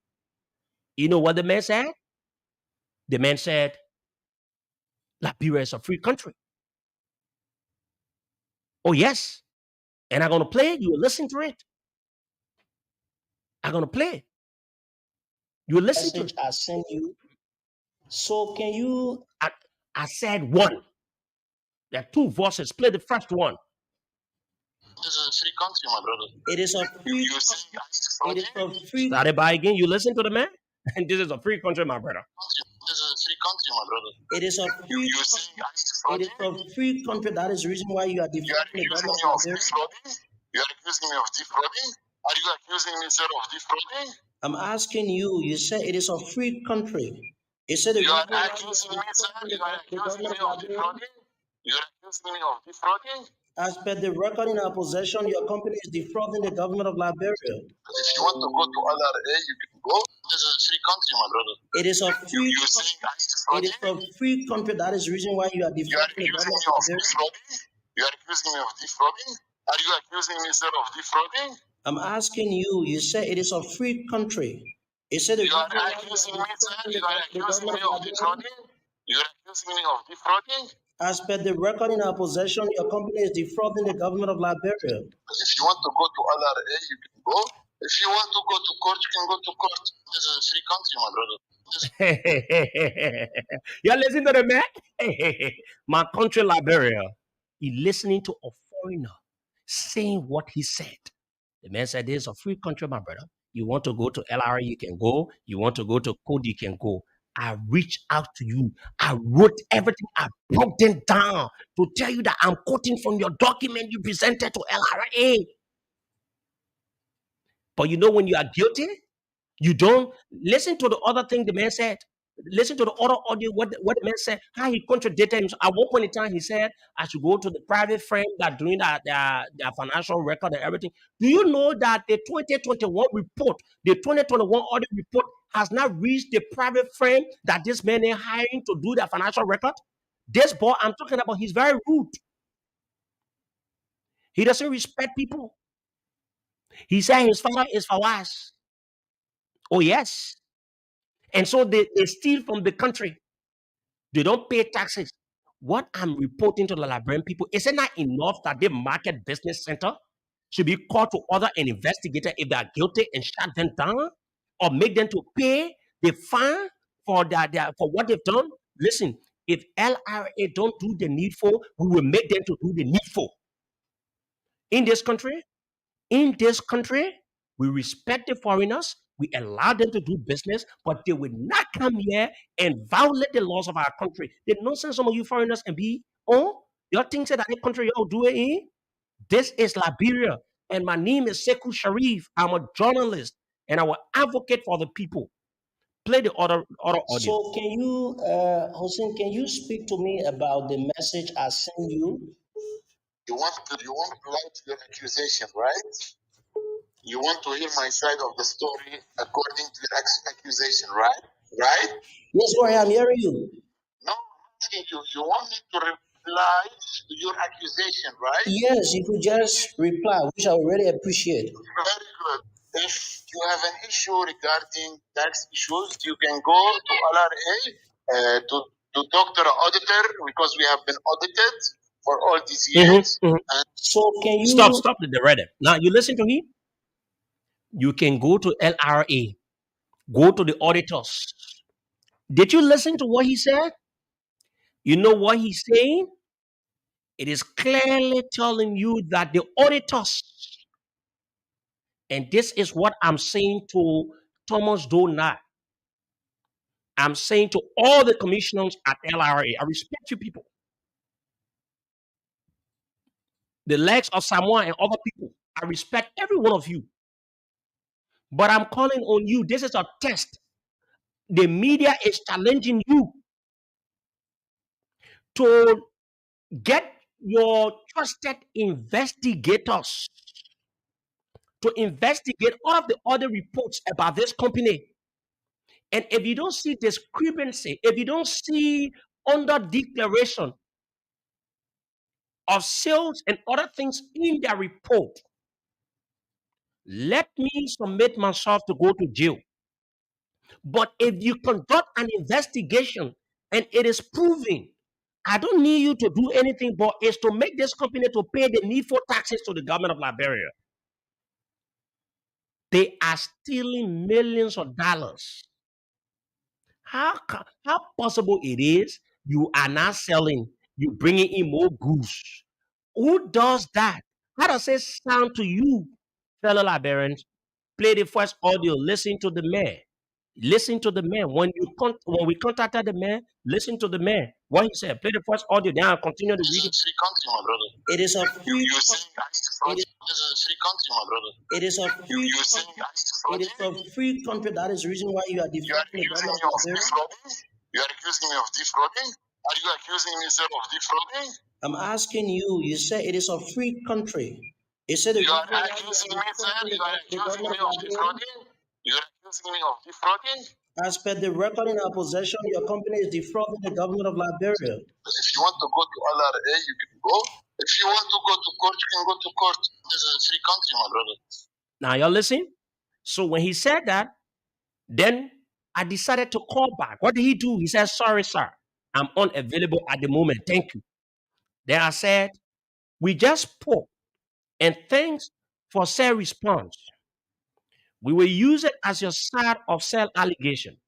Speaker 1: You know what the man said? The man said, Liberia is a free country. Oh, yes. And I'm going to play it. You will listen to it. I'm going to play it. You will listen to it. I sent you. So can you? I said one. There are two voices. Play the first one. This is a free country, my brother. It is a free. It is a free. Started by again. You listen to the man, and this is a free country, my brother. This is a free country, my brother. It is a free. It is a free country. That is the reason why you are defrauding the government of defrauding. You are accusing me of defrauding. Are you accusing me, sir, of defrauding? I'm asking you. You said it is a free country. You said you are accusing me, sir. You are accusing me of defrauding. You are accusing me of defrauding. As per the record in our possession, your company is defrauding the government of Liberia. If you want to go to LRA, you can go. This is a free country, my brother. It is a free. It is a free country. That is the reason why you are defrauding the government of Liberia. You are accusing me of defrauding. Are you accusing me, sir, of defrauding? I'm asking you. You said it is a free country. You said you are accusing me, sir. You are accusing me of defrauding. You are accusing me of defrauding. As per the record in our possession, your company is defrauding the government of Liberia. If you want to go to LRA, you can go. If you want to go to court, you can go to court. This is a free country, my brother. You're listening to the man? My country, Liberia. He's listening to a foreigner saying what he said. The man said, this is a free country, my brother. You want to go to LRA, you can go. You want to go to code, you can go. I reached out to you. I wrote everything. I broke them down to tell you that I'm quoting from your document you presented to LRA. But you know when you are guilty, you don't listen to the other thing the man said. Listen to the other audio, what the man said, how he contradicted himself. At one point in time, he said, I should go to the private firm that doing their financial record and everything. Do you know that the 2021 report, the 2021 audit report has not reached the private firm that this man is hiring to do their financial record? This boy I'm talking about, he's very rude. He doesn't respect people. He said his father is Fawaz. Oh, yes. And so they steal from the country. They don't pay taxes. What I'm reporting to the Liberian people, is it not enough that the market business center should be called to order and investigated if they are guilty and shut them down or make them to pay the fine for for what they've done? Listen, if LRA don't do the needful, we will make them to do the needful. In this country, we respect the foreigners, We allow them to do business, but they will not come here and violate the laws of our country. The nonsense some of you foreigners and be, oh, y'all think that the country y'all do it in? This is Liberia, and my name is Sekou Sharif. I'm a journalist, and I will advocate for the people. Play the other audio.
Speaker 2: So can you, Hussein, can you speak to me about the message I sent you?
Speaker 3: You want to launch your accusation, right? You want to hear my side of the story according to your accusation, right? Right?
Speaker 2: Yes, go ahead. I'm hearing you.
Speaker 3: No, I'm asking you. You want me to reply to your accusation, right?
Speaker 2: Yes, you could just reply, which I really appreciate.
Speaker 3: Very good. If you have an issue regarding tax issues, you can go to LRA, to Dr. Auditor, because we have been audited for all these years. And
Speaker 2: So can you
Speaker 1: Stop the reader. Now you listen to him. You can go to LRA, go to the auditors. Did you listen to what he said? You know what he's saying? It is clearly telling you that the auditors, and this is what I'm saying to Thomas Donat. I'm saying to all the commissioners at LRA, I respect you people. The legs of Samoa and other people, I respect every one of you. But I'm calling on you. This is a test. The media is challenging you to get your trusted investigators to investigate all of the other reports about this company. And if you don't see discrepancy, if you don't see under declaration of sales and other things in their report, let me submit myself to go to jail. But if you conduct an investigation and it is proven, I don't need you to do anything but is to make this company to pay the needful taxes to the government of Liberia. They are stealing millions of dollars. How possible it is you are not selling, you bringing in more goods? Who does that? How does it sound to you, fellow Liberians? Play the first audio. Listen to the man. Listen to the man. When we contacted the man, listen to the man. What he said. Play the first audio. Then I'll continue to read it.
Speaker 3: free country, my brother.
Speaker 2: It is a free.
Speaker 3: You saying I need to fraud you? This is a free country, my brother.
Speaker 2: It is a free.
Speaker 3: You saying I need to fraud
Speaker 2: It is a free country. That is the reason why you are
Speaker 3: You are
Speaker 2: defrauding the
Speaker 3: accusing
Speaker 2: government
Speaker 3: me
Speaker 2: of
Speaker 3: of
Speaker 2: Liberia.
Speaker 3: defrauding? You are accusing me of defrauding? Are you accusing me, sir, of defrauding?
Speaker 2: I'm asking you. You say it is a free country. You said the
Speaker 3: You
Speaker 2: reason
Speaker 3: are
Speaker 2: why you
Speaker 3: accusing
Speaker 2: are
Speaker 3: me, sir.
Speaker 2: defrauding
Speaker 3: You are
Speaker 2: the
Speaker 3: accusing
Speaker 2: government
Speaker 3: me
Speaker 2: of
Speaker 3: of
Speaker 2: Liberia.
Speaker 3: defrauding? You are accusing me of defrauding?
Speaker 2: As per the record in our possession, your company is defrauding the government of Liberia.
Speaker 3: If you want to go to LRA, you can go. If you want to go to court, you can go to court. This is a free country, my brother.
Speaker 1: Now y'all listen. So when he said that, then I decided to call back. What did he do? He said, "Sorry, sir, I'm unavailable at the moment. Thank you." Then I said, "We just spoke, and thanks for said response. We will use it as your side of sale allegation."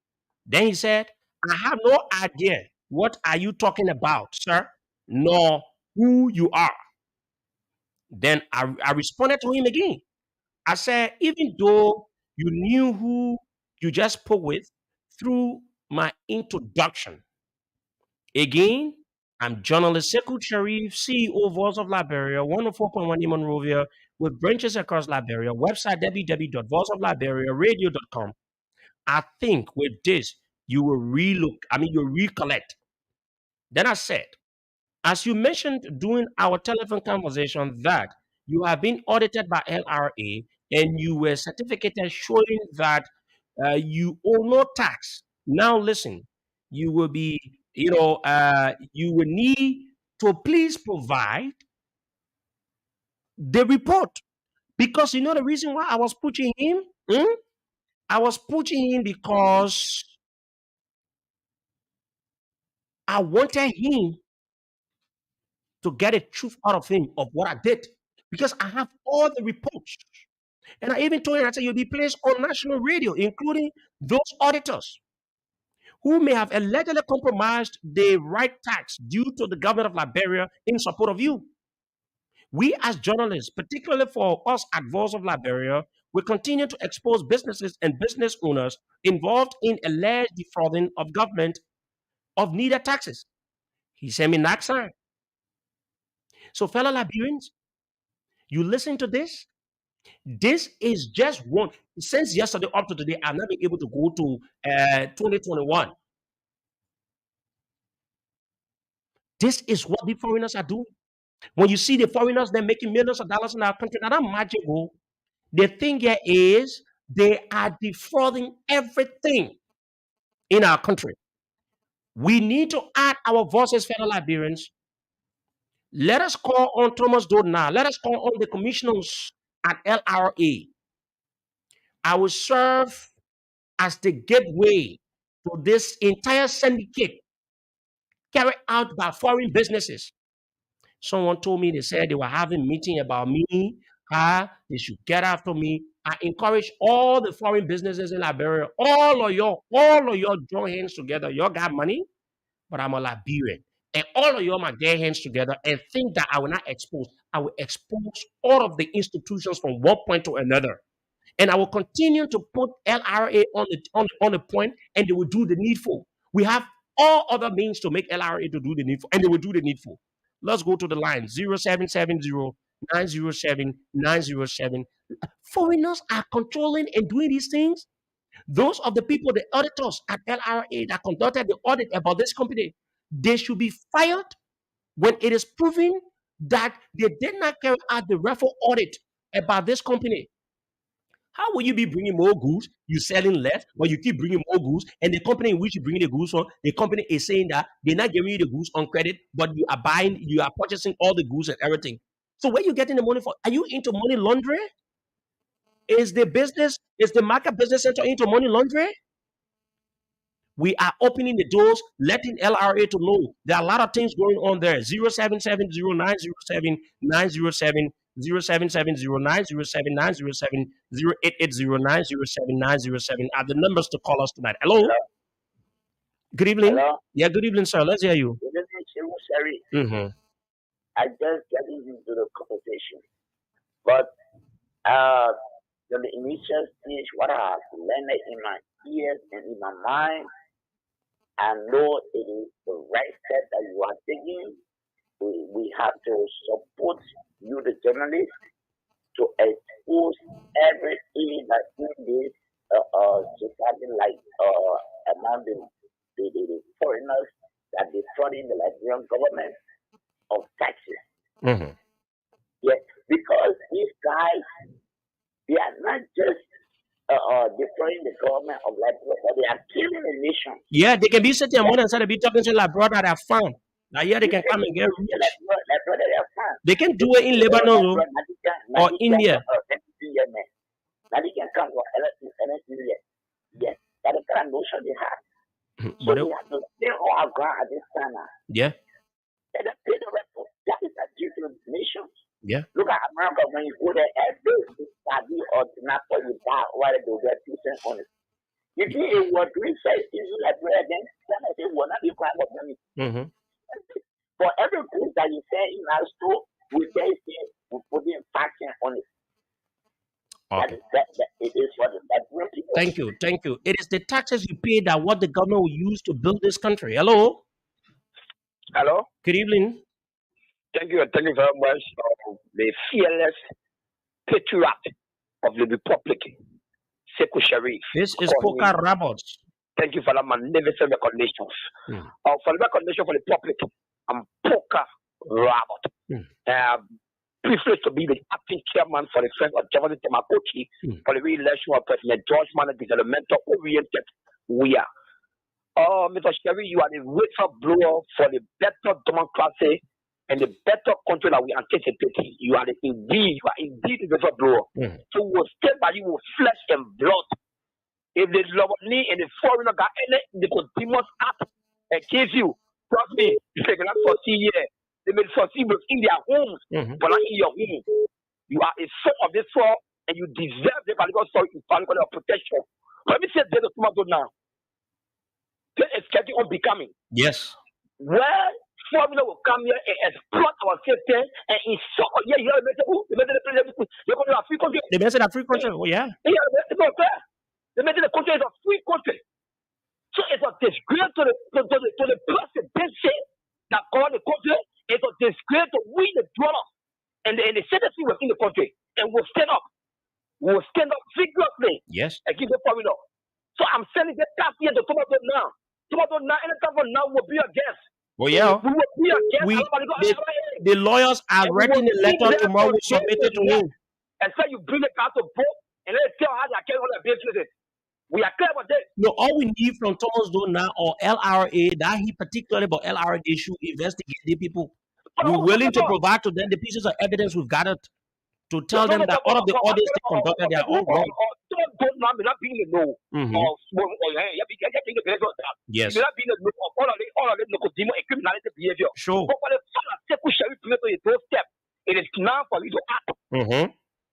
Speaker 1: Then he said, "I have no idea what are you talking about, sir, nor who you are." Then I responded to him again. I said, "Even though you knew who you just spoke with through my introduction, again, I'm journalist Sekou Sharif, CEO of Voice of Liberia, 104.1 in Monrovia, with branches across Liberia, website www.voiceofliberiaradio.com. I think with this, you will you'll recollect." Then I said, "As you mentioned during our telephone conversation that you have been audited by LRA and you were certificated showing that you owe no tax. Now listen, you will be, you will need to please provide the report, because you know the reason why I was pushing him. I was pushing him because I wanted him to get a truth out of him of what I did, because I have all the reports. And I even told him, I said, you'll be placed on national radio, including those auditors who may have allegedly compromised the right tax due to the government of Liberia in support of you. We as journalists, particularly for us at Voice of Liberia, will continue to expose businesses and business owners involved in alleged defrauding of government of needed taxes. He sent me next sign. So, fellow Liberians, you listen to this. This is just one. Since yesterday up to today, I've not been able to go to 2021. This is what the foreigners are doing. When you see the foreigners, they're making millions of dollars in our country. Now, that magical. The thing here is they are defrauding everything in our country. We need to add our voices, fellow Liberians. Let us call on Thomas Dodd now. Let us call on the commissioners at LRA. I will serve as the gateway to this entire syndicate carried out by foreign businesses. Someone told me, they said they were having meeting about me, how they should get after me. I encourage all the foreign businesses in Liberia, all of y'all join hands together. Y'all got money, but I'm a Liberian. And all of y'all might get hands together and think that I will not expose. I will expose all of the institutions from one point to another. And I will continue to put LRA on the point, and they will do the needful. We have all other means to make LRA to do the needful, and they will do the needful. Let's go to the line 0770-907-907. Foreigners are controlling and doing these things. Those of the people, the auditors at LRA that conducted the audit about this company, they should be fired when it is proven that they did not carry out the referral audit about this company. How will you be bringing more goods? You selling less, but you keep bringing more goods, and the company in which you bring the goods from, the company is saying that they're not giving you the goods on credit, but you are purchasing all the goods and everything. So where you getting the money for? Are you into money laundering? Is the market business center into money laundering? We are opening the doors, letting LRA to know there are a lot of things going on there. 0770-907-907, 0770-907-907, 0880-907-907 are the numbers to call us tonight. Hello? Good evening.
Speaker 4: Hello?
Speaker 1: Yeah, good evening, sir. Let's hear you.
Speaker 4: Good evening, Sherry.
Speaker 1: Mm-hmm.
Speaker 4: I just getting into the conversation. But the initial stage, what I have learned in my ears and in my mind, I know it is the right step that you are taking. We have to support you, the journalists, to expose everything that in this society, like among the foreigners that defrauding the Liberian government of taxes.
Speaker 1: Mm-hmm.
Speaker 4: Yes, because these guys, they are not just destroying the government of Liberia, but they are killing the nation.
Speaker 1: Yeah, they can be sitting and instead of be talking to like brother at farm. Now here they can come and get rich. They can do it in Lebanon or India.
Speaker 4: Yes, that is the kind of notion they have. So we have to stay on our ground at this time.
Speaker 1: Yeah.
Speaker 4: Let us pay the record. That is a duty to the nation.
Speaker 1: Yeah.
Speaker 4: Look at America when you go there, every study or not for you die, whether they get 2 cents on it. You think it was research in Liberia, then it will not be crime of money.
Speaker 1: Mm-hmm.
Speaker 4: For every good that you say in our store, we say we put in faction on it.
Speaker 1: Okay.
Speaker 4: It is what the Liberian people.
Speaker 1: Thank you. It is the taxes you pay that what the government will use to build this country. Hello.
Speaker 5: Hello.
Speaker 1: Good evening.
Speaker 5: Thank you very much. The fearless patriot of the Republic, Sekou Sharif.
Speaker 1: This is Poker Roberts.
Speaker 5: Thank you for that magnificent recognitions. For the recognition for the public, I'm Poker Robert. Privileged to be the acting chairman for the Friends of Jefferson Temakochi for the re-election of President George Manning, developmental oriented we are. Mr. Sherry, you are the whistleblower for the better democracy and the better country that we anticipate. You are indeed the whistleblower. So we will stand by you with flesh and blood. If the Lomani and the foreigner got any, they could demons up and kill you. Trust me, you can not foresee here. They may foresee within their homes, but not in your home. You are a son of this world, and you deserve the valuable soul in valuable protection. Let me say this now. This is getting unbecoming.
Speaker 1: Yes.
Speaker 5: Where foreigner will come here and exploit our system and insult. Yeah, you have the president. You're going to a free country.
Speaker 1: They mentioned a free country. Oh, yeah.
Speaker 5: Yeah, it's not fair. They made the country is a free country. So it's a disgrace to the presidency that called the country. It's a disgrace to we the dwellers and the citizens within the country. And we'll stand up. We'll stand up vigorously.
Speaker 1: Yes.
Speaker 5: And keep the foreigner. So I'm sending the task here to Tomato now. Tomato now, anytime from now will be a guest.
Speaker 1: Oh, yeah.
Speaker 5: We will be a guest.
Speaker 1: The lawyers are writing a letter tomorrow submitted to him.
Speaker 5: And so you bring it out to book and let's tell how they are carrying on their business. We are clear about this.
Speaker 1: No, all we need from Thomas Dona or LRA, that he particularly about LRA, they should investigate the people. We're willing to provide to them the pieces of evidence we've gathered to tell them that all of the audits they conducted, they are all wrong. Yes. Sure.
Speaker 5: It is now for you to act.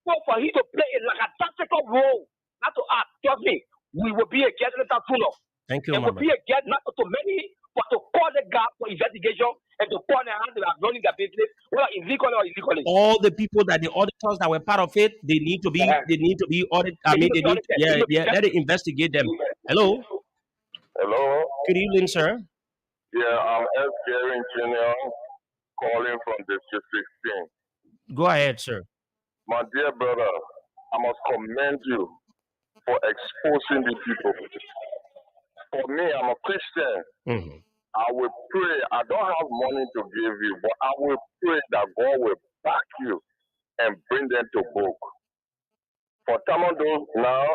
Speaker 5: So for you to play like a tactical role, not to act. Trust me, we will be a guest in that funeral.
Speaker 1: Thank you,
Speaker 5: and we'll be a guest not to many, but to call the gap for investigation and to call the hands that are running their business, whether illegally or illegally.
Speaker 1: All the people that the auditors that were part of it, they need to be audited. Let it investigate them. Hello.
Speaker 6: Hello.
Speaker 1: Good evening, sir.
Speaker 6: Yeah, I'm S. Gary Jr. calling from District 16.
Speaker 1: Go ahead, sir.
Speaker 6: My dear brother, I must commend you for exposing the people. For me, I'm a Christian. I will pray. I don't have money to give you, but I will pray that God will back you and bring them to book. For Tamando now,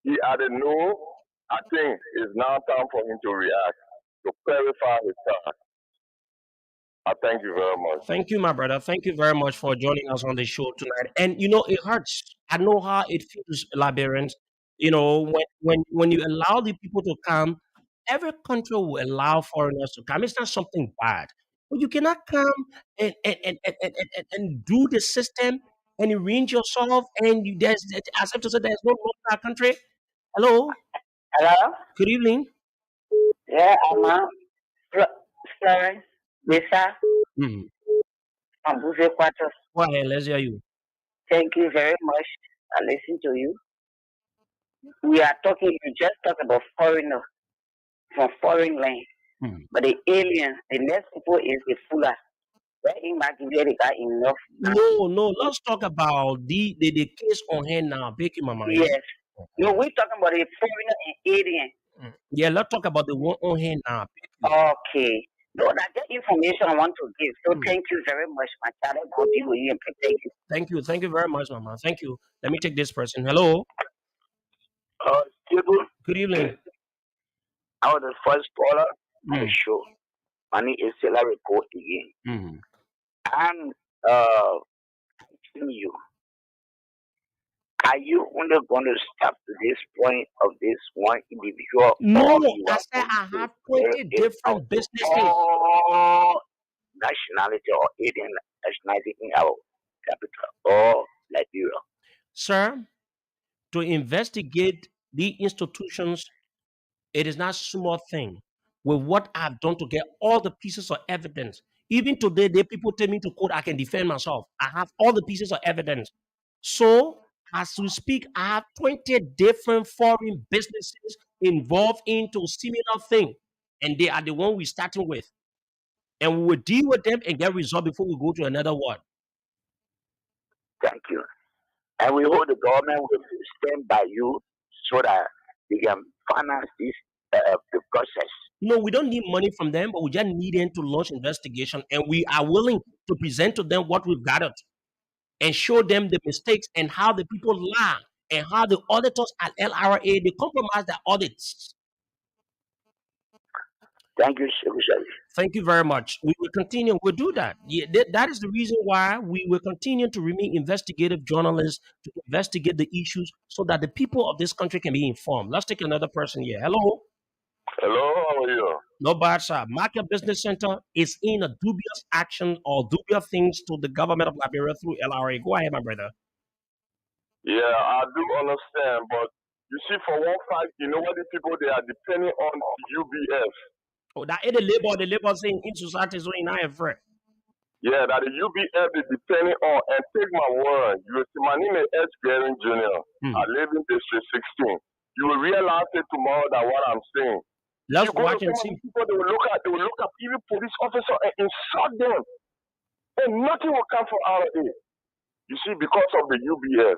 Speaker 6: he added no. I think it's now time for him to react, to clarify his thoughts. I thank you very much.
Speaker 1: Thank you, my brother. Thank you very much for joining us on the show tonight. And you know, it hurts. I know how it feels, Liberians. You know, when you allow the people to come, every country will allow foreigners to come. It's not something bad. But you cannot come and do the system and arrange yourself and there's as if to say there's no law in our country. Hello.
Speaker 4: Hello?
Speaker 1: Good evening.
Speaker 4: Yeah, I'm Florence. Lisa. I'm Buze Quattro.
Speaker 1: Go ahead, let's hear you.
Speaker 4: Thank you very much. I listen to you. We are talking, you just talked about foreigner from foreign land. But the aliens, the next people is the fuller. Where imagine they got enough.
Speaker 1: No, let's talk about the case on hand now. Big Mama.
Speaker 4: Yes. No, we're talking about a foreigner and alien.
Speaker 1: Yeah, let's talk about the one on hand now.
Speaker 4: Okay. No, that's the information I want to give. So thank you very much, my child. God be with you and protect you.
Speaker 1: Thank you. Thank you very much, Mama. Thank you. Let me take this person. Hello. Good evening.
Speaker 5: I was the first caller on the show. My name is Stella Report again. And asking you, are you only going to stop to this point of this one individual?
Speaker 1: No, I said I have 20 different businesses.
Speaker 5: All nationality or alien nationality in our capital or Liberia.
Speaker 1: Sir, to investigate the institutions, it is not a small thing. With what I've done to get all the pieces of evidence. Even today, people tell me to court, I can defend myself. I have all the pieces of evidence. So, as we speak, I have 20 different foreign businesses involved into similar thing. And they are the one we're starting with. And we will deal with them and get results before we go to another one.
Speaker 5: Thank you. And we hope the government will stand by you so that they can finance this the process.
Speaker 1: No, we don't need money from them, but we just need them to launch investigation. And we are willing to present to them what we've gathered and show them the mistakes and how the people lie and how the auditors at LRA, they compromise their audits.
Speaker 5: Thank you, Sir.
Speaker 1: Thank you very much. We will continue. We'll do that. Yeah, that is the reason why we will continue to remain investigative journalists to investigate the issues so that the people of this country can be informed. Let's take another person here. Hello.
Speaker 6: Hello, how are you?
Speaker 1: No bad, sir. Market Business Center is in a dubious action or dubious things to the government of Liberia through LRA. Go ahead, my brother.
Speaker 6: Yeah, I do understand, but you see, for one fact, you know what the people, they are depending on UBF.
Speaker 1: Oh, that is the labor saying in society so in I friend.
Speaker 6: Yeah, that the UBF is depending on, and take my word, you will see my name is S. Gary Jr. I live in District 16. You will realize it tomorrow that what I'm saying.
Speaker 1: Let's
Speaker 6: you go
Speaker 1: watch
Speaker 6: to
Speaker 1: and
Speaker 6: some
Speaker 1: see.
Speaker 6: of the people, they will look at even police officer and insult them. And nothing will come from out of it. You see, because of the UBF.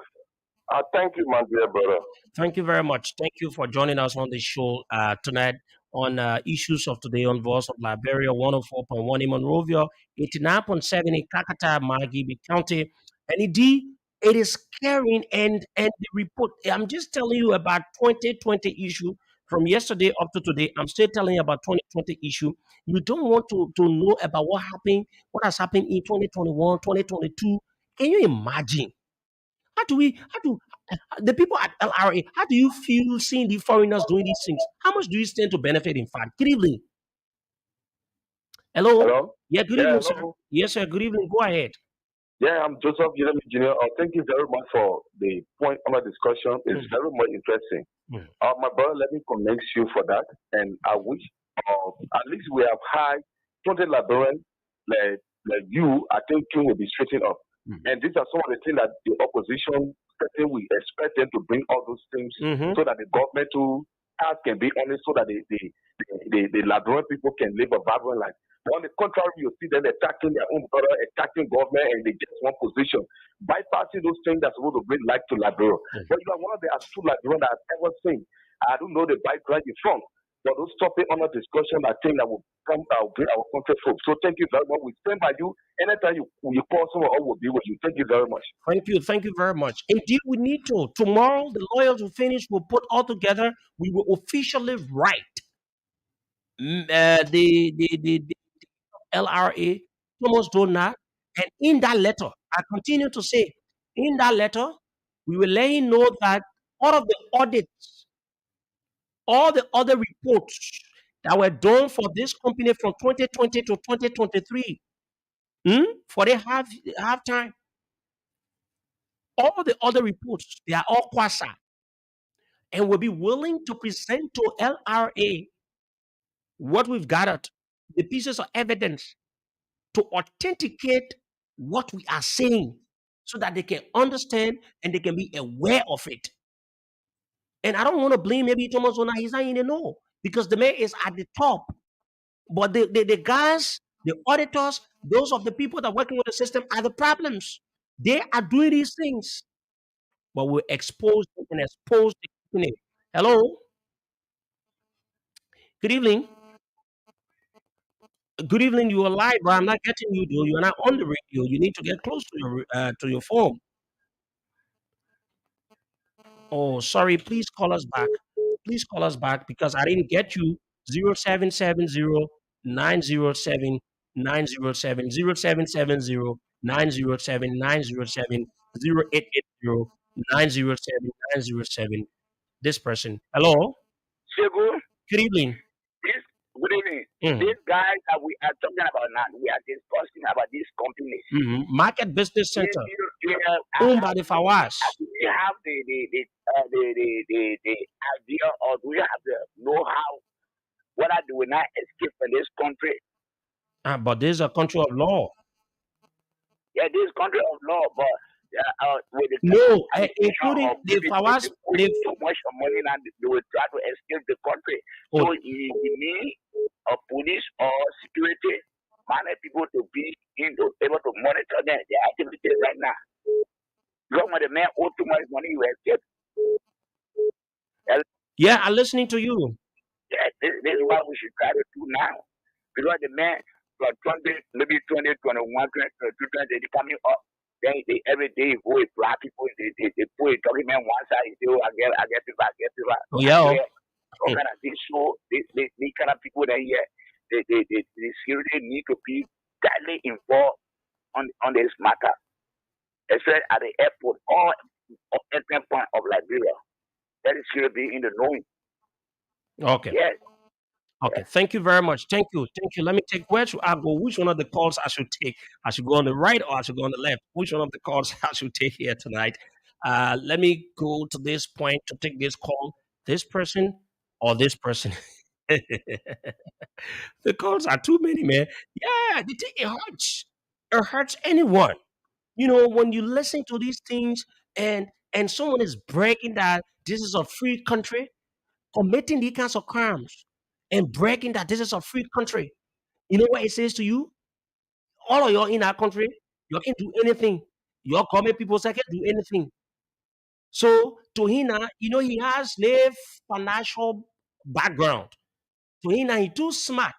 Speaker 6: I thank you, my dear brother.
Speaker 1: Thank you very much. Thank you for joining us on the show tonight on issues of today on Voice of Liberia 104.1 in Monrovia, 89.7 in Kakata, Margibi County. And indeed, it is carrying and the report. I'm just telling you about 2020 issue from yesterday up to today. I'm still telling you about 2020 issue. You don't want to know about what has happened in 2021, 2022. Can you imagine? How do the people at LRA, how do you feel seeing the foreigners doing these things? How much do you stand to benefit in fact? Good evening. Hello?
Speaker 6: Hello?
Speaker 1: Yeah, good
Speaker 6: Yeah,
Speaker 1: evening, sir.
Speaker 6: hello.
Speaker 1: Yes, sir. Good evening. Go ahead.
Speaker 6: Yeah, I'm Joseph Jeremy Jr. Thank you very much for the point on the discussion. It's very much interesting. My brother, let me commend you for that. And I wish at least we have had 20 Liberians like you. I think you will be straightened up. And these are some of the things that the opposition we expect them to bring all those things so that the government too can be honest, so that the Liberian people can live a vibrant life. But on the contrary, you see them attacking their own brother, attacking government, and they just one position, bypassing those things that's supposed to bring life to Liberia. But you are one of the astute Liberians that I've ever seen. I don't know the background you're from, but those topics on the discussion, I think that will come out bring our country forward. So thank you very much. We stand by you. Anytime you call someone, I will be with you. Thank you very much.
Speaker 1: Thank you. Thank you very much. Indeed, we need to. Tomorrow, the lawyers will finish, we'll put all together. We will officially write the LRA, Thomas Donat. And in that letter, I continue to say, in that letter, we will let you know that all of the audits, all the other reports that were done for this company from 2020 to 2023, for the half time, all the other reports, they are all quasi and will be willing to present to LRA what we've gathered, the pieces of evidence to authenticate what we are saying so that they can understand and they can be aware of it. And I don't want to blame maybe Thomas Ona, he's not in the know because the man is at the top. But the guys, the auditors, those of the people that are working with the system are the problems. They are doing these things. But we expose them and expose the company. Hello? Good evening. Good evening. You are live, but I'm not getting you, though. You're not on the radio. You need to get close to your phone. Oh, sorry. Please call us back. Please call us back because I didn't get you. 0770 907 907 0770 907 907 0880 907 907. This person. Hello.
Speaker 5: Shegu,
Speaker 1: Good evening.
Speaker 5: good evening. These guys that we are talking about now, we are discussing about these companies.
Speaker 1: Market Business Center.
Speaker 5: Owned
Speaker 1: by the Fawaz.
Speaker 5: Do we have the idea, or do we have the know-how whether they will not escape from this country?
Speaker 1: But this is a country of law.
Speaker 5: Yeah, this country of law, but with the
Speaker 1: including the Fawaz,
Speaker 5: they so much money and they will try to escape the country. So you need a police or security manage people to be able to monitor their activities right now. Because when the man owes too much money, you escape.
Speaker 1: Yeah, I'm listening to you.
Speaker 5: Yeah, this is what we should try to do now. Because the man from 20, maybe 2021, 2022, they coming up. They every day go with black people, they put a document one side, they say, oh, I get people.
Speaker 1: Oh, yeah.
Speaker 5: All kind of things. So they kind of people that here, the security need to be tightly involved on this matter. Especially at the airport or entry point of Liberia. That is should be in the knowing.
Speaker 1: Okay.
Speaker 5: Yes.
Speaker 1: Okay. Thank you very much. Thank you. Let me take where should I go? Which one of the calls I should take? I should go on the right or I should go on the left? Which one of the calls I should take here tonight? Let me go to this point to take this call. This person or this person? The calls are too many, man. Yeah, the thing, it hurts. It hurts anyone. When you listen to these things and someone is bragging that this is a free country, committing these kinds of crimes, and bragging that this is a free country. You know what it says to you? All of you in our country, you can do anything. Your government people say can do anything. So to him now, he has slave financial background. To him now, he too smart.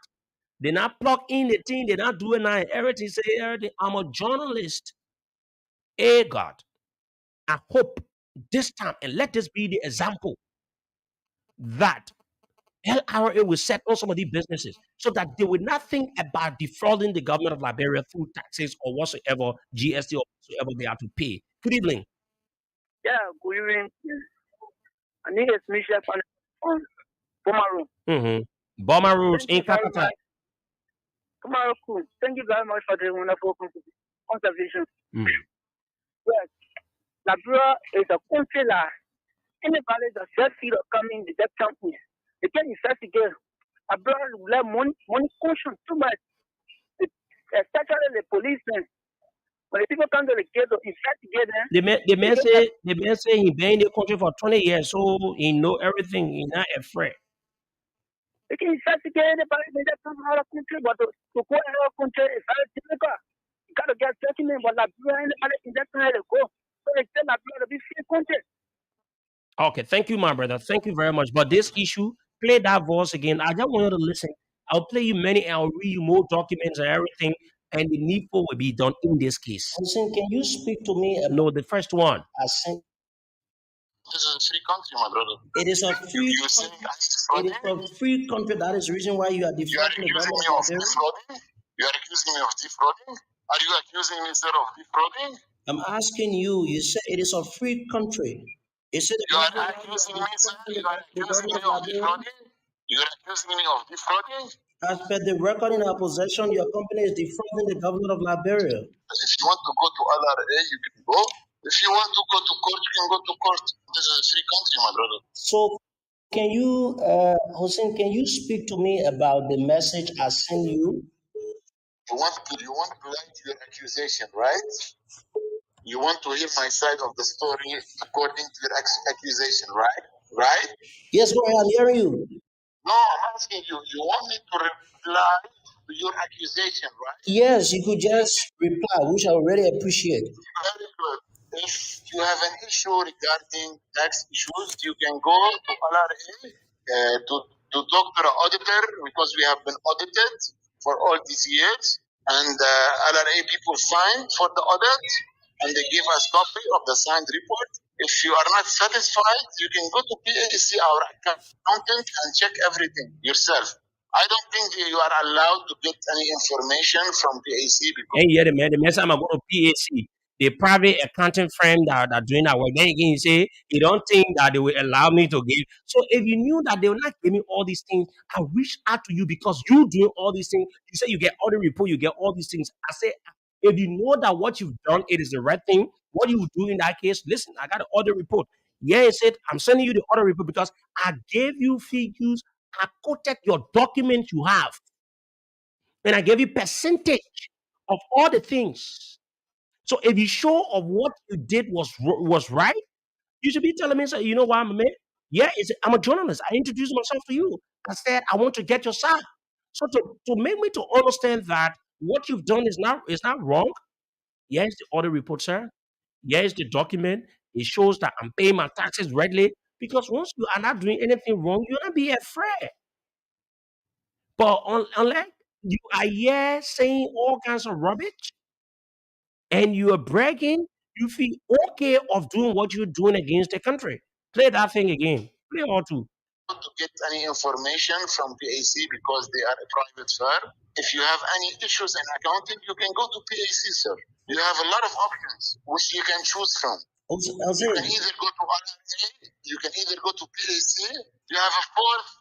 Speaker 1: They not plug in the thing, they not do it now. Everything say everything. I'm a journalist. Hey God, I hope this time, and let this be the example that LRA will set on some of these businesses so that they will not think about defrauding the government of Liberia through taxes or whatsoever, GST or whatsoever they have to pay. Good evening.
Speaker 5: Yeah, good evening. I need a Michelle on Pomaru.
Speaker 1: Burma rules
Speaker 5: Thank
Speaker 1: in
Speaker 5: you very
Speaker 1: Kakata.
Speaker 5: much. Pomaru, cool. Thank you very much for the wonderful conversation. Yes, Liberia is a country that anybody that just feel coming the death company, they can investigate. Liberia let money caution too much, especially the policemen. When the people come to the gate to investigate them,
Speaker 1: The man say he been in the country for 20 years, so he know everything. He not afraid.
Speaker 5: they can investigate anybody that comes out of country, but to go out of country is very difficult. You got to get document, but Liberia, anybody can just try to go. So they tell Liberia to be free country.
Speaker 1: Okay, thank you, my brother. Thank you very much. But this issue, play that voice again. I just want you to listen. I'll play you many, I'll read you more documents and everything, and the needful will be done in this case.
Speaker 2: Hussein, can you speak to me about
Speaker 1: No, the first one.
Speaker 2: Assent?
Speaker 3: This is a free country, my brother.
Speaker 2: It is a free
Speaker 3: You saying
Speaker 2: country.
Speaker 3: I'm
Speaker 2: It is a free country. That is the reason why you are
Speaker 3: You are
Speaker 2: defrauding the
Speaker 3: accusing
Speaker 2: government
Speaker 3: me
Speaker 2: of
Speaker 3: of
Speaker 2: Liberia.
Speaker 3: defrauding? You are accusing me of defrauding? Are you accusing me, sir, of defrauding?
Speaker 2: I'm asking you. You say it is a free country. Is it
Speaker 3: You
Speaker 2: the
Speaker 3: are
Speaker 2: reason why you
Speaker 3: accusing
Speaker 2: are
Speaker 3: me, sir.
Speaker 2: defrauding
Speaker 3: You are
Speaker 2: the
Speaker 3: accusing
Speaker 2: government
Speaker 3: me
Speaker 2: of
Speaker 3: of
Speaker 2: Liberia?
Speaker 3: defrauding? You are accusing me of defrauding?
Speaker 2: As per the record in our possession, your company is defrauding the government of Liberia.
Speaker 3: If you want to go to LRA, you can go. If you want to go to court, you can go to court. This is a free country, my brother.
Speaker 2: So, can you, Hussein, can you speak to me about the message I sent you?
Speaker 3: You want to like your accusation, right? You want to hear my side of the story according to your accusation, right? Right?
Speaker 2: Yes, go ahead. I'm hearing you.
Speaker 3: No, I'm asking you. You want me to reply to your accusation, right?
Speaker 2: Yes, you could just reply, which I already appreciate.
Speaker 3: Very good. If you have an issue regarding tax issues, you can go to LRA, to doctor auditor, because we have been audited for all these years, and LRA people signed for the audit, and they give us copy of the signed report. If you are not satisfied, you can go to PAC, our accountant, and check everything yourself. I don't think you are allowed to get any information from PAC because
Speaker 1: And yeah, the man say I'm going to PAC, the private accounting firm that doing that work. Then again, he say he don't think that they will allow me to give. So if you knew that they will not give me all these things, I reach out to you because you doing all these things. You say you get all the report, you get all these things. I say, if you know that what you've done, it is the right thing. What you do in that case? Listen, I got the order report. Yeah, he said I'm sending you the order report because I gave you figures. I quoted your documents you have, and I gave you percentage of all the things. So if you show of what you did was right, you should be telling me, say, you know what, I'm a man. Yeah, I'm a journalist. I introduced myself to you. I said I want to get your side. So to make me to understand that what you've done is not wrong. Here's the audit report, sir. Here's the document. It shows that I'm paying my taxes regularly. Because once you are not doing anything wrong, you're not be afraid. But unless you are here saying all kinds of rubbish, and you are bragging, you feel okay of doing what you're doing against the country. Play that thing again. Play all two.
Speaker 3: to get any information from PAC because they are a private firm. If you have any issues in accounting, you can go to PAC, sir. You have a lot of options which you can choose from. You can either go to RRA, you can either go to PAC. You have a fourth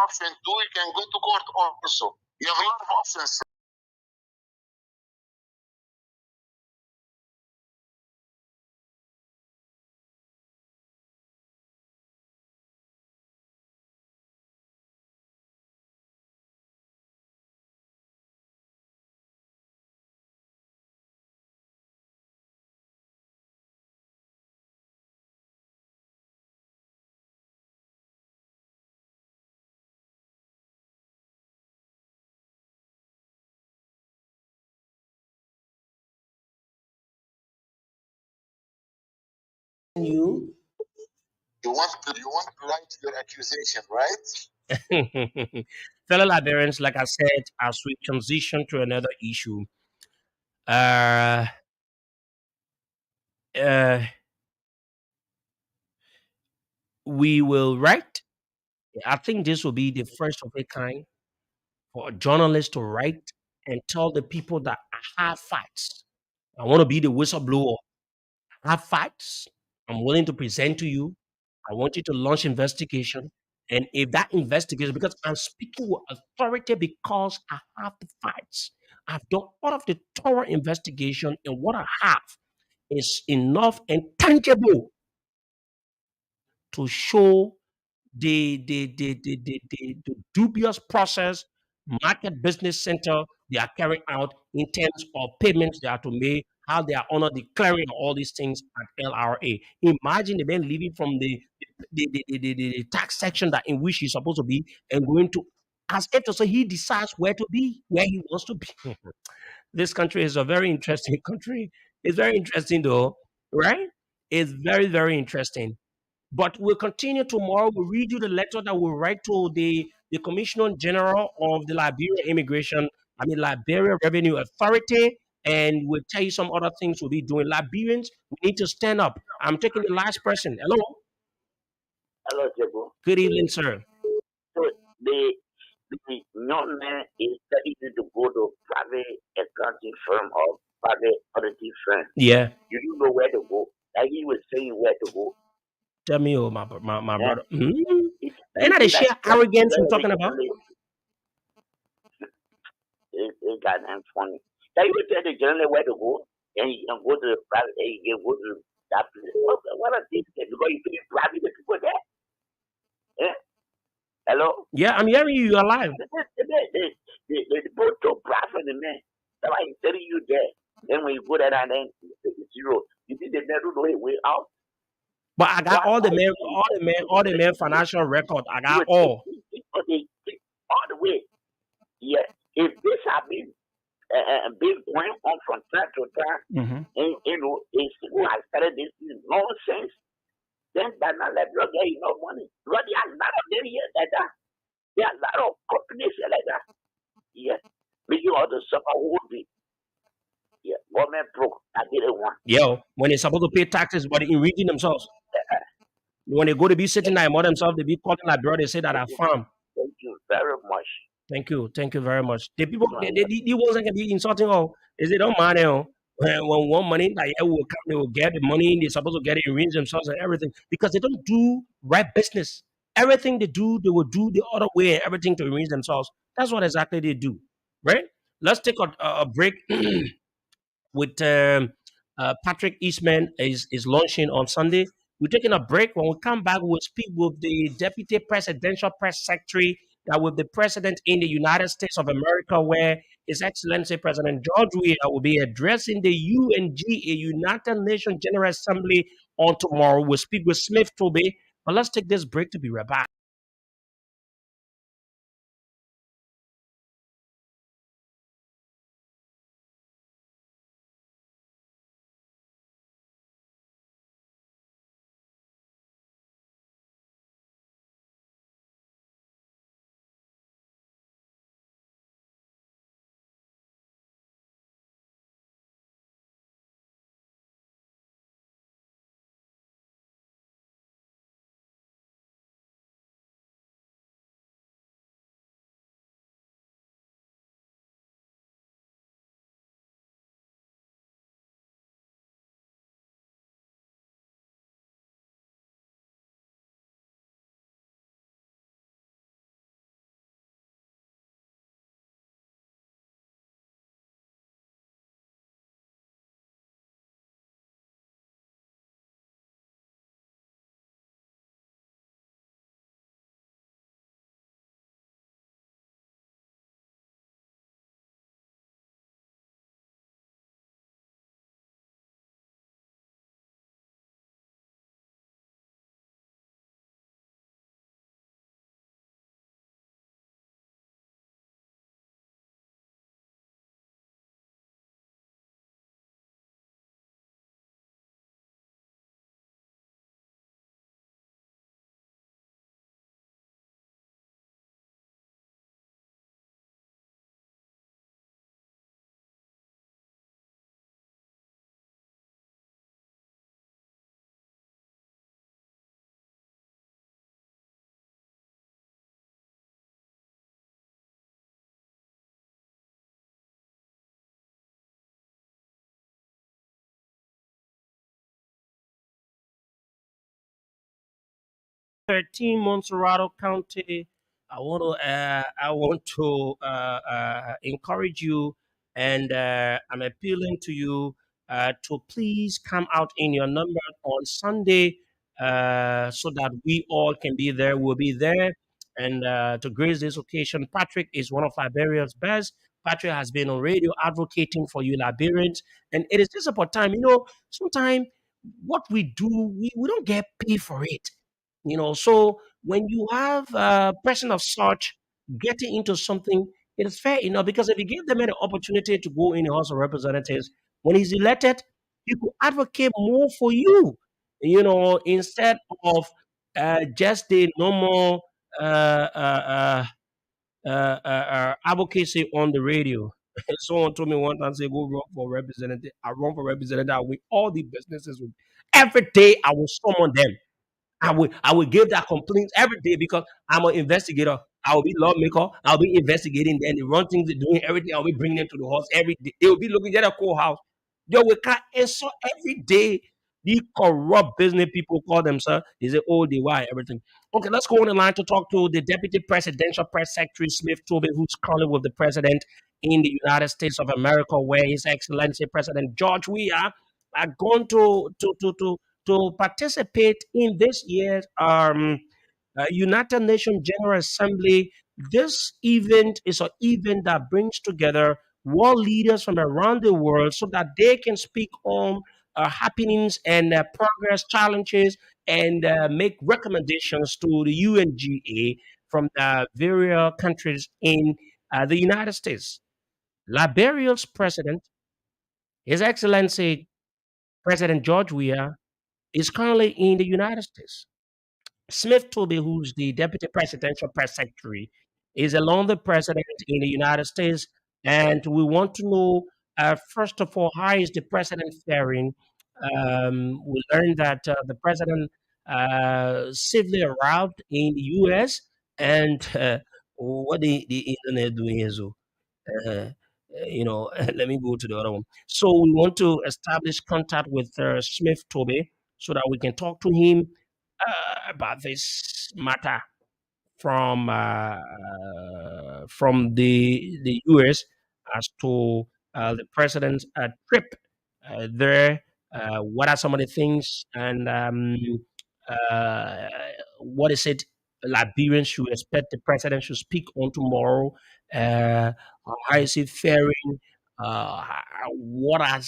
Speaker 3: option too. You can go to court also. You have a lot of options. Sir.
Speaker 2: you.
Speaker 3: You want to write your accusation, right?
Speaker 1: Fellow Liberians, like I said, as we transition to another issue, uh, uh, we will write. I think this will be the first of a kind for a journalist to write and tell the people that I have facts. I want to be the whistleblower. I have facts. I'm willing to present to you. I want you to launch investigation. And if that investigation, because I'm speaking with authority because I have the facts. I've done all of the thorough investigation, and what I have is enough and tangible to show the dubious process market business center they are carrying out in terms of payments they are to make, how they are honor declaring all these things at LRA. Imagine the man leaving from the tax section that in which he's supposed to be and going to as if to say he decides where to be, where he wants to be. This country is a very interesting country. It's very interesting though, right? It's very, very interesting. But we'll continue tomorrow. We'll read you the letter that we'll write to the Commissioner General of the Liberia Revenue Authority, and we'll tell you some other things we'll be doing. Liberians, we need to stand up. I'm taking the last person. Hello.
Speaker 4: Hello, Jebo.
Speaker 1: Good evening, sir.
Speaker 4: So the young man is studying to go to private accounting firm or private auditing firm.
Speaker 1: Yeah.
Speaker 4: You don't know where to go. Like he was saying where to go.
Speaker 1: Tell me, oh, my brother. Mm-hmm.
Speaker 4: It's
Speaker 1: Ain't that the sheer arrogance we're talking about?
Speaker 4: It's goddamn funny. Like you tell the general where to go, and you can go to the private, and you can go to that place. What are these things? Because you can private the people there. Yeah. Hello?
Speaker 1: Yeah, I'm hearing you. You're alive.
Speaker 4: The boat to profit in there. That's why he's telling you there. Then when you go there and then it's zero. You think they never know a way out?
Speaker 1: But I got all the men financial record. I got all.
Speaker 4: All the way. Yeah. If this had been been going on from time to time, and you know, if people have started this nonsense, then by now let drug get enough money. But there are a lot of them here like that. There are a lot of companies here like that. Yeah. But you ought to suffer whole day. Yeah. Government broke. I didn't want.
Speaker 1: Yo, when they're supposed to pay taxes, but in reading themselves. When they go to be sitting there more themselves, they be calling like brother, they say that I farm.
Speaker 4: Thank you very much.
Speaker 1: Thank you very much. The people, the ones that can be insulting, oh, is they don't mind, when one money, like, will come, they will get the money, they're supposed to get it, arrange themselves and everything, because they don't do right business. Everything they do, they will do the other way and everything to arrange themselves. That's what exactly they do, right? Let's take a break with Patrick Eastman is launching on Sunday. We're taking a break. When we come back, we'll speak with the Deputy Presidential Press Secretary, that with the President in the United States of America, where His Excellency President George Weah will be addressing the UNGA, United Nations General Assembly, on tomorrow. We'll speak with Smith Toby. But let's take this break to be right back. 13, Montserrado County. I want to encourage you, and I'm appealing to you to please come out in your number on Sunday, so that we all can be there. We'll be there, and to grace this occasion, Patrick is one of Liberia's best. Patrick has been on radio advocating for you Liberians, and it is just about time. Sometimes what we do, we don't get paid for it. So when you have a person of such getting into something, it is fair enough, because if you give them an opportunity to go in the House of Representatives, when he's elected, he could advocate more for you, instead of just the normal uh, uh, advocacy on the radio. Someone told me one time, say, go run for representative. I run for representative. I win all the businesses. Every day, I will summon them. I will give that complaint every day, because I'm an investigator. I will be lawmaker. I'll be investigating them. The wrong things they're doing, everything. I'll be bringing them to the house every day. They will be looking at a courthouse. Yo, we can't answer every day. The corrupt business people call themselves. They say, oh, they why everything. Okay, let's go on the line to talk to the Deputy Presidential Press Secretary Smith Tobey, who's currently with the President in the United States of America, where His Excellency President George Weah are going to participate in this year's United Nations General Assembly. This event is an event that brings together world leaders from around the world, so that they can speak on happenings and progress, challenges, and make recommendations to the UNGA from various countries in the United States. Liberia's president, His Excellency President George Weah, is currently in the United States. Smith Tobey, who's the Deputy Presidential Press Secretary, is along the president in the United States. And we want to know, first of all, how is the president faring? We learned that the president safely arrived in the U.S. And what the internet doing here, so uh, let me go to the other one. So we want to establish contact with Smith Tobey, so that we can talk to him about this matter from the U.S. as to the president's trip there. What are some of the things, and uh, what is it Liberians should expect the president should speak on tomorrow? Uh, how is it faring? What are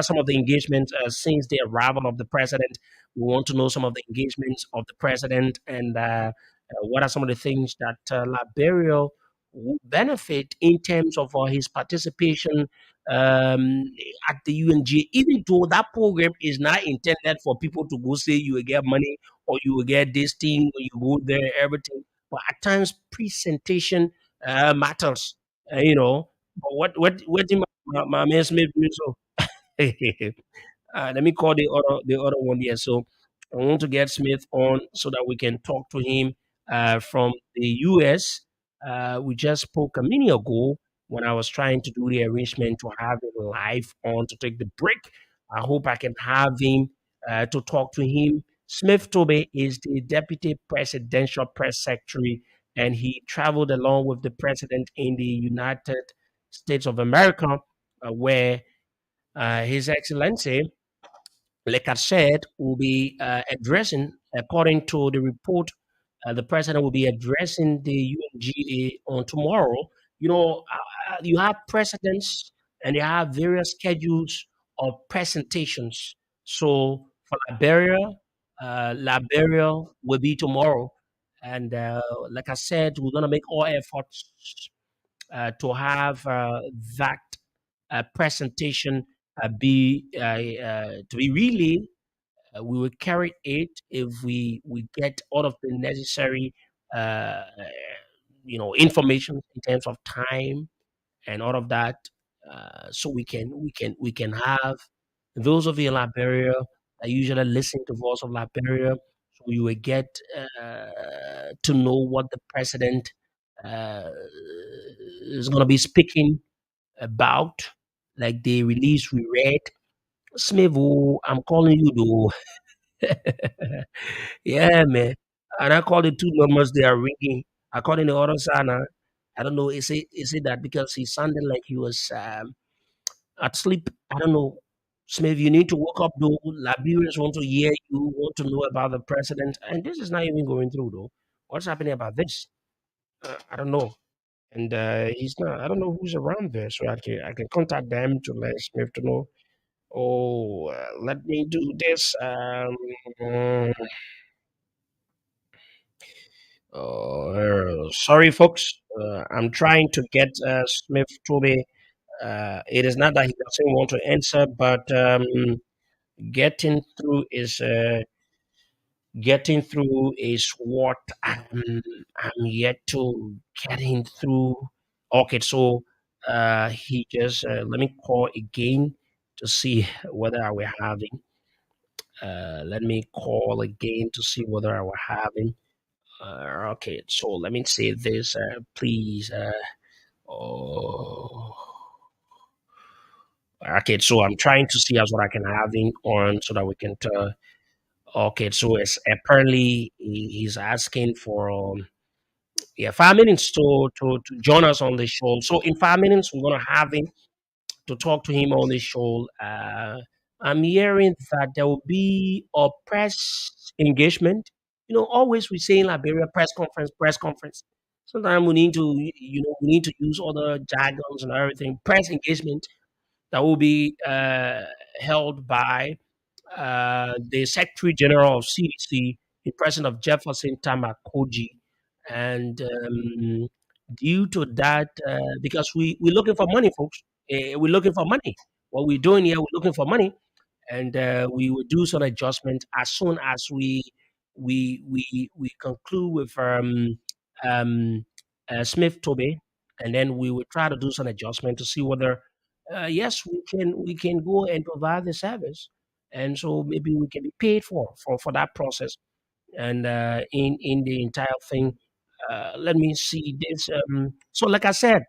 Speaker 1: some of the engagements since the arrival of the president? We want to know some of the engagements of the president, and what are some of the things that Liberia will benefit in terms of his participation um, at the UNG, even though that program is not intended for people to go say you will get money or you will get this thing when you go there, everything. But at times, presentation matters, But what did my man Smith do? So let me call the other one here. So I want to get Smith on so that we can talk to him from the US. We just spoke a minute ago when I was trying to do the arrangement to have him live on to take the break. I hope I can have him to talk to him. Smith Tobey is the Deputy Presidential Press Secretary, and he traveled along with the president in the United States of America, where His Excellency, like I said, will be addressing, according to the report, the president will be addressing the UNGA on tomorrow. You have presidents and they have various schedules of presentations. So for Liberia will be tomorrow. And like I said, we're going to make all efforts to have that presentation to be really we will carry it if we get all of the necessary uh, information in terms of time and all of that, so we can have those of you in Liberia that usually listen to Voice of Liberia, so you will get to know what the president uh, is going to be speaking about, like the release we read. Smith, I'm calling you though. Yeah, man. And I called the two numbers, they are ringing. I called in the other side. I don't know. Is it that because he sounded like he was at sleep? I don't know. Smith, you need to wake up though. Liberians want to hear you, want to know about the president. And this is not even going through though. What's happening about this? I don't know. And he's not, I don't know who's around there. So I can contact them to let Smith to know. Oh, let me do this. Mm, sorry, folks. I'm trying to get Smith Toby. It is not that he doesn't want to answer, but getting through is what I'm yet to getting through. Okay, so he just let me call again to see whether I were having. Let me call again to see whether I were having. Okay, so let me say this, please. Oh, okay, so I'm trying to see as what I can have in on so that we can. Okay, so it's apparently he's asking for 5 minutes to join us on the show. So in 5 minutes we're gonna have him to talk to him on the show. I'm hearing that there will be a press engagement. Always we say in Liberia, press conference, press conference. Sometimes we need to use other jargons and everything. Press engagement that will be held by the Secretary General of CDC, the President of Jefferson Tamakoji, and due to that, because we're looking for money, folks, we're looking for money. What we're doing here, we're looking for money, and we will do some adjustment as soon as we conclude with um, Smith Toby, and then we will try to do some adjustment to see whether yes we can go and provide the service, and so maybe we can be paid for that process, and in the entire thing. Let me see this. So, like I said,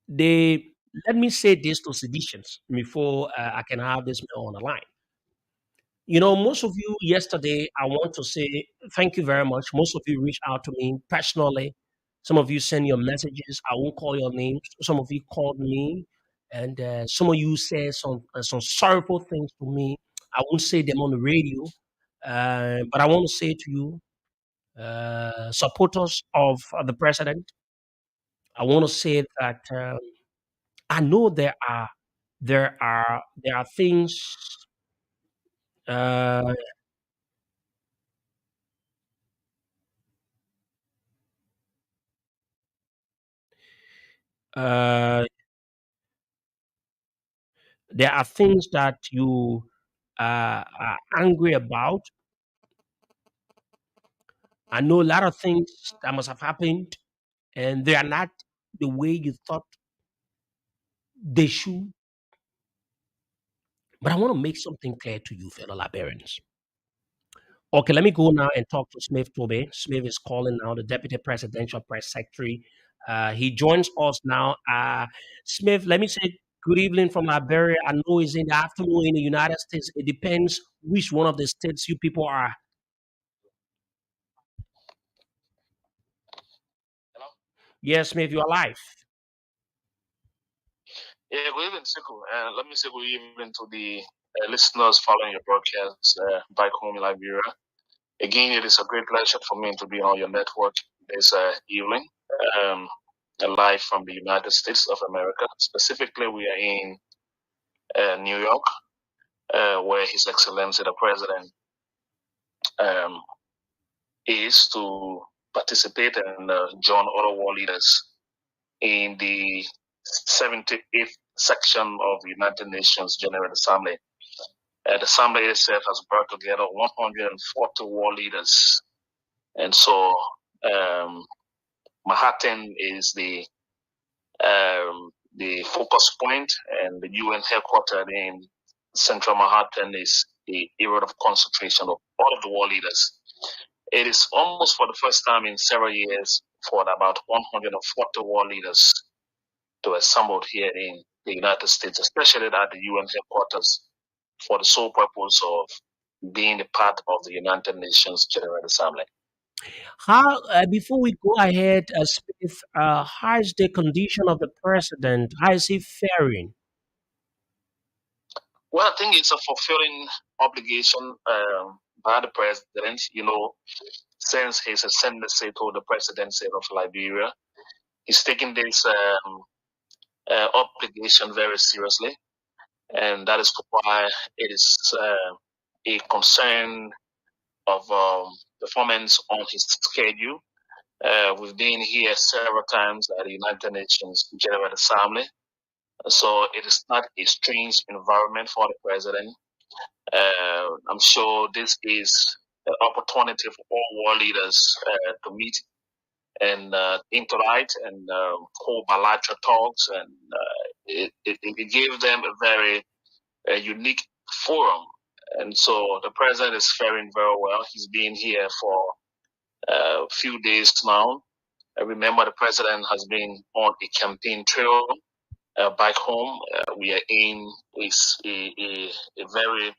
Speaker 1: they let me say this to seditions before I can have this on the line. Most of you yesterday, I want to say thank you very much. Most of you reached out to me personally. Some of you send your messages. I won't call your names. Some of you called me, and some of you said some sorrowful things to me. I won't say them on the radio, but I want to say to you, supporters of the president, I want to say that I know there are things. Uh, uh, there are things that you are angry about. I know a lot of things that must have happened, and they are not the way you thought they should. But I want to make something clear to you, fellow Liberians. Okay, let me go now and talk to Smith Tobe. Smith is calling now, the Deputy Presidential Press Secretary. He joins us now. Smith, let me say good evening from Liberia. I know it's in the afternoon in the United States. It depends which one of the states you people are. Yes, Smith, you're alive.
Speaker 3: Yeah, good evening, Siku. Let me say good evening to the listeners following your broadcast back home in Liberia. Again, it is a great pleasure for me to be on your network this evening, um, live from the United States of America. Specifically, we are in New York, where His Excellency the President um, is to participate and join other world leaders in the 78th section of the United Nations General Assembly. The Assembly itself has brought together 140 world leaders. And so Manhattan is the focus point, and the UN headquarters in central Manhattan is the area of concentration of all of the world leaders. It is almost for the first time in several years for about 140 world leaders to assemble here in the United States, especially at the UN headquarters, for the sole purpose of being a part of the United Nations General Assembly.
Speaker 1: How before we go ahead, Smith, how is the condition of the president? How is he faring?
Speaker 3: Well, I think it's a fulfilling obligation by the president, since he's ascendancy to the presidency of Liberia. He's taking this obligation very seriously, and that is why it is a concern of performance on his schedule. We've been here several times at the United Nations General Assembly, so it is not a strange environment for the president. I'm sure this is an opportunity for all world leaders to meet and interact and hold bilateral talks, and it gave them a very unique forum. And so the president is faring very well. He's been here for a few days now. I remember the president has been on a campaign trail back home. We are in a very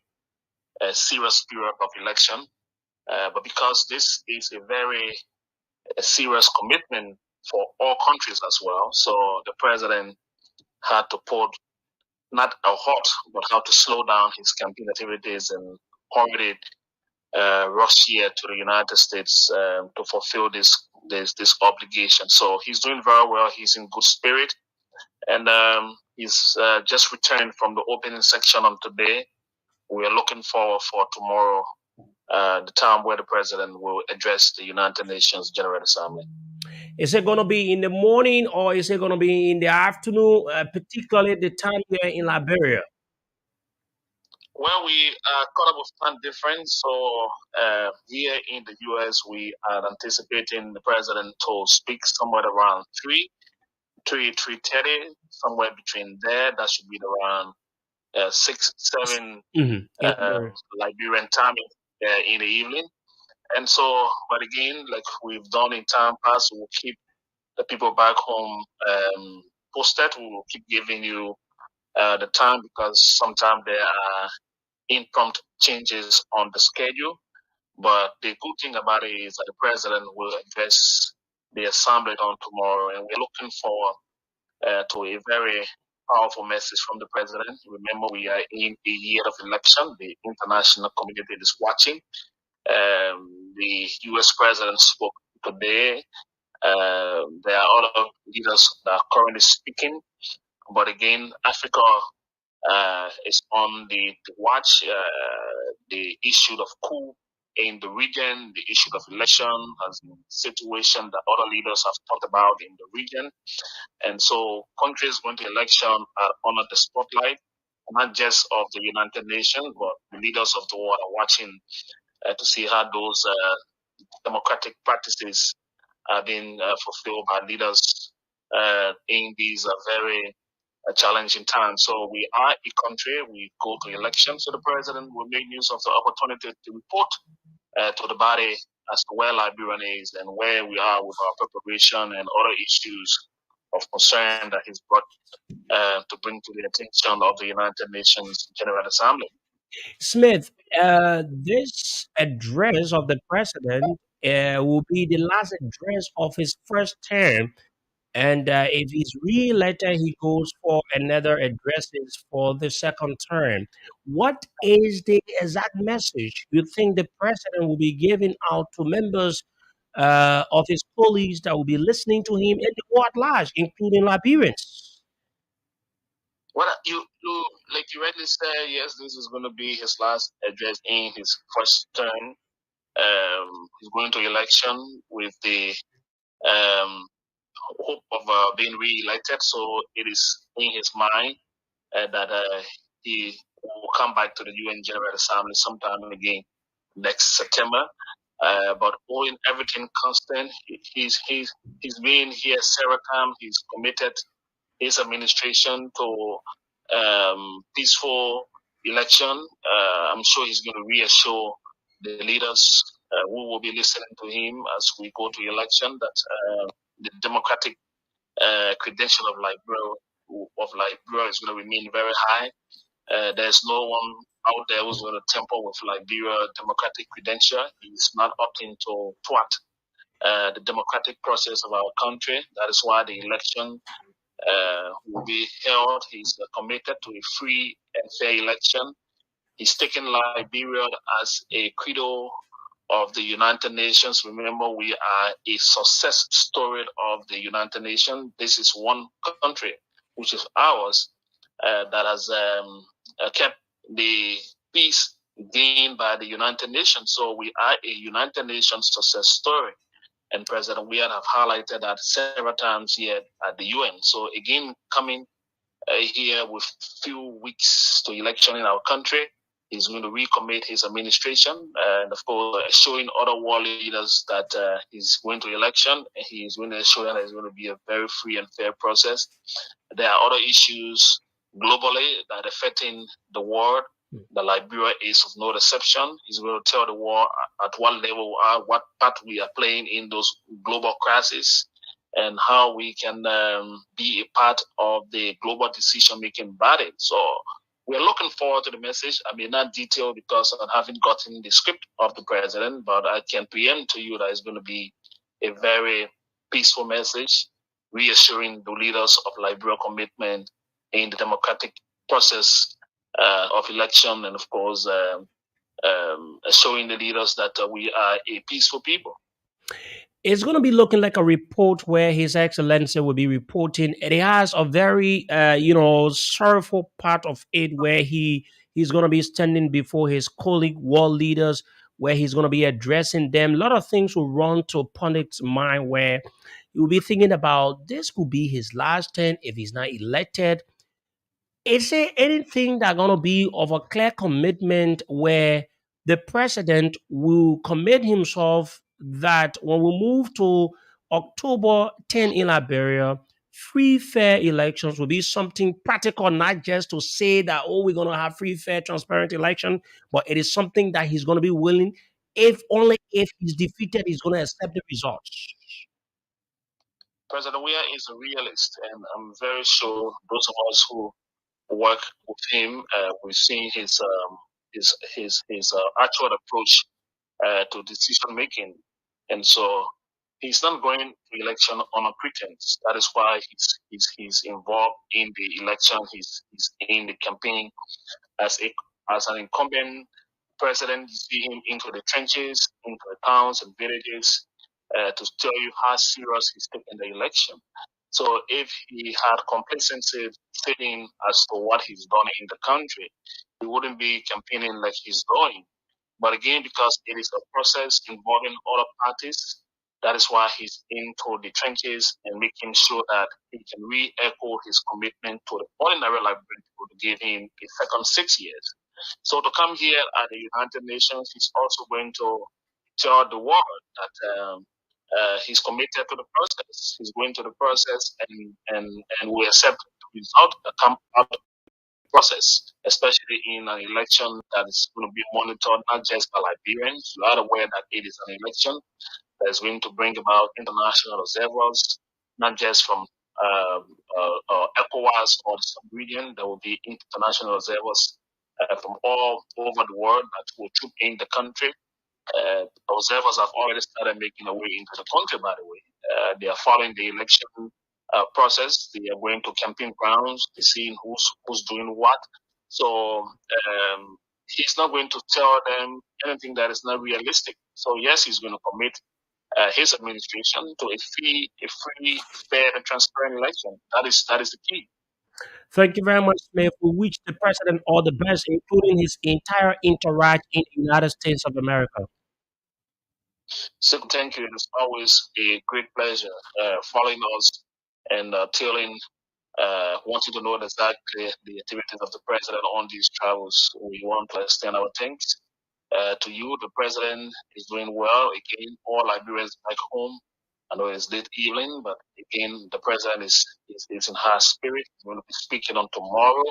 Speaker 3: serious period of election, but because this is a very serious commitment for all countries as well, so the president had to put not a halt, but how to slow down his campaign activities and hurried rush here to the United States to fulfill this obligation. So he's doing very well. He's in good spirit, and he's just returned from the opening section on today. We are looking forward for tomorrow, the time where the president will address the United Nations General Assembly.
Speaker 1: Is it going to be in the morning or is it going to be in the afternoon, particularly the time here in Liberia?
Speaker 3: Well, we caught up with time difference. So here in the U.S., we are anticipating the president to speak somewhere around 3:30, somewhere between there. That should be around 6, 7 Liberian time in the evening. And so, but again, like we've done in time past, we'll keep the people back home posted. We will keep giving you the time because sometimes there are impromptu changes on the schedule. But the good thing about it is that the president will address the assembly on tomorrow, and we're looking forward to a very powerful message from the president. Remember, we are in a year of election. The international community is watching. The U.S. president spoke today. There are other leaders that are currently speaking, but again, Africa is on the watch. The issue of coup in the region, the issue of election, has been a situation that other leaders have talked about in the region. And so countries going to election are under the spotlight, not just of the United Nations, but the leaders of the world are watching to see how those democratic practices are being fulfilled by leaders in these very challenging times. So we are a country, we go to elections, so the president will make use of the opportunity to report to the body as to where Liberia is and where we are with our preparation and other issues of concern that he's brought to bring to the attention of the United Nations General Assembly.
Speaker 1: Smith, this address of the president will be the last address of his first term. And if he's re-elected, he goes for another addresses for the second term. What is the exact message you think the president will be giving out to members of his colleagues that will be listening to him and the world at large, including Liberians?
Speaker 3: Well, you like you rightly said, yes, this is going to be his last address in his first term. He's going to election with the hope of being re-elected. So it is in his mind that he will come back to the UN General Assembly sometime again next September. But all in everything constant, he's been here several times. He's committed his administration to peaceful election. I'm sure he's going to reassure the leaders who will be listening to him as we go to election that the democratic credential of Liberia is going to remain very high. There's no one out there who's going to tamper with Liberia democratic credential. He's not opting to thwart the democratic process of our country. That is why the election will be held. He's committed to a free and fair election. He's taken Liberia as a credo of the United Nations. Remember, we are a success story of the United Nations. This is one country, which is ours, that has kept the peace gained by the United Nations. So we are a United Nations success story. And President Weir have highlighted that several times here at the UN. So again, coming here with few weeks to election in our country, he's going to recommit his administration and, of course, showing other world leaders that he's going to election. He's going to show that it's going to be a very free and fair process. There are other issues globally that are affecting the world. The Liberia is of no exception. He's going to tell the world at what level we are, what part we are playing in those global crises, and how we can be a part of the global decision-making body. So we're looking forward to the message. I mean, not detailed because I haven't gotten the script of the president, but I can preempt to you that it's going to be a very peaceful message, reassuring the leaders of Liberia commitment in the democratic process of election, and of course, showing the leaders that we are a peaceful people.
Speaker 1: It's going to be looking like a report where His Excellency will be reporting. It has a very, sorrowful part of it where he's going to be standing before his colleague world leaders, where he's going to be addressing them. A lot of things will run to pundit's mind where he will be thinking about this could be his last term if he's not elected. Is there anything that going to be of a clear commitment where the president will commit himself that when we move to October 10 in Liberia, free fair elections will be something practical, not just to say that, oh, we're going to have free, fair, transparent election, but it is something that he's going to be willing, if only if he's defeated, he's going to accept the results.
Speaker 3: President Weir is a realist, and I'm very sure those of us who work with him, we've seen his actual approach to decision making, and so he's not going to election on a pretense. That is why he's involved in the election. He's in the campaign as an incumbent president. You see him into the trenches, into the towns and villages, to tell you how serious he's taking the election. So if he had complacency feeling as to what he's done in the country, he wouldn't be campaigning like he's doing. But again, because it is a process involving other parties, that is why he's into the trenches and making sure that he can re-echo his commitment to the ordinary Liberian people to give him a second 6 years. So to come here at the United Nations, he's also going to tell the world that he's committed to the process. He's going to the process and we accept the result that come out of the process, especially in an election that is going to be monitored not just by Liberians. You are aware that it is an election that is going to bring about international observers, not just from ECOWAS or the sub-region. There will be international observers from all over the world that will troop in the country. Observers have already started making their way into the country, by the way. They are following the election process. They are going to campaign grounds, to see who's doing what. So he's not going to tell them anything that is not realistic. So yes, he's going to commit his administration to a free, fair, and transparent election. That is the key.
Speaker 1: Thank you very much, Smith. We wish the president all the best, including his entire entourage in the United States of America.
Speaker 3: So thank you. It's always a great pleasure following us and wanting to know exactly the activities of the president on these travels. We want to extend our thanks to you. The president is doing well. Again, all Liberians back home. I know it's late evening, but again, the president is in high spirit. He's going to be speaking on tomorrow.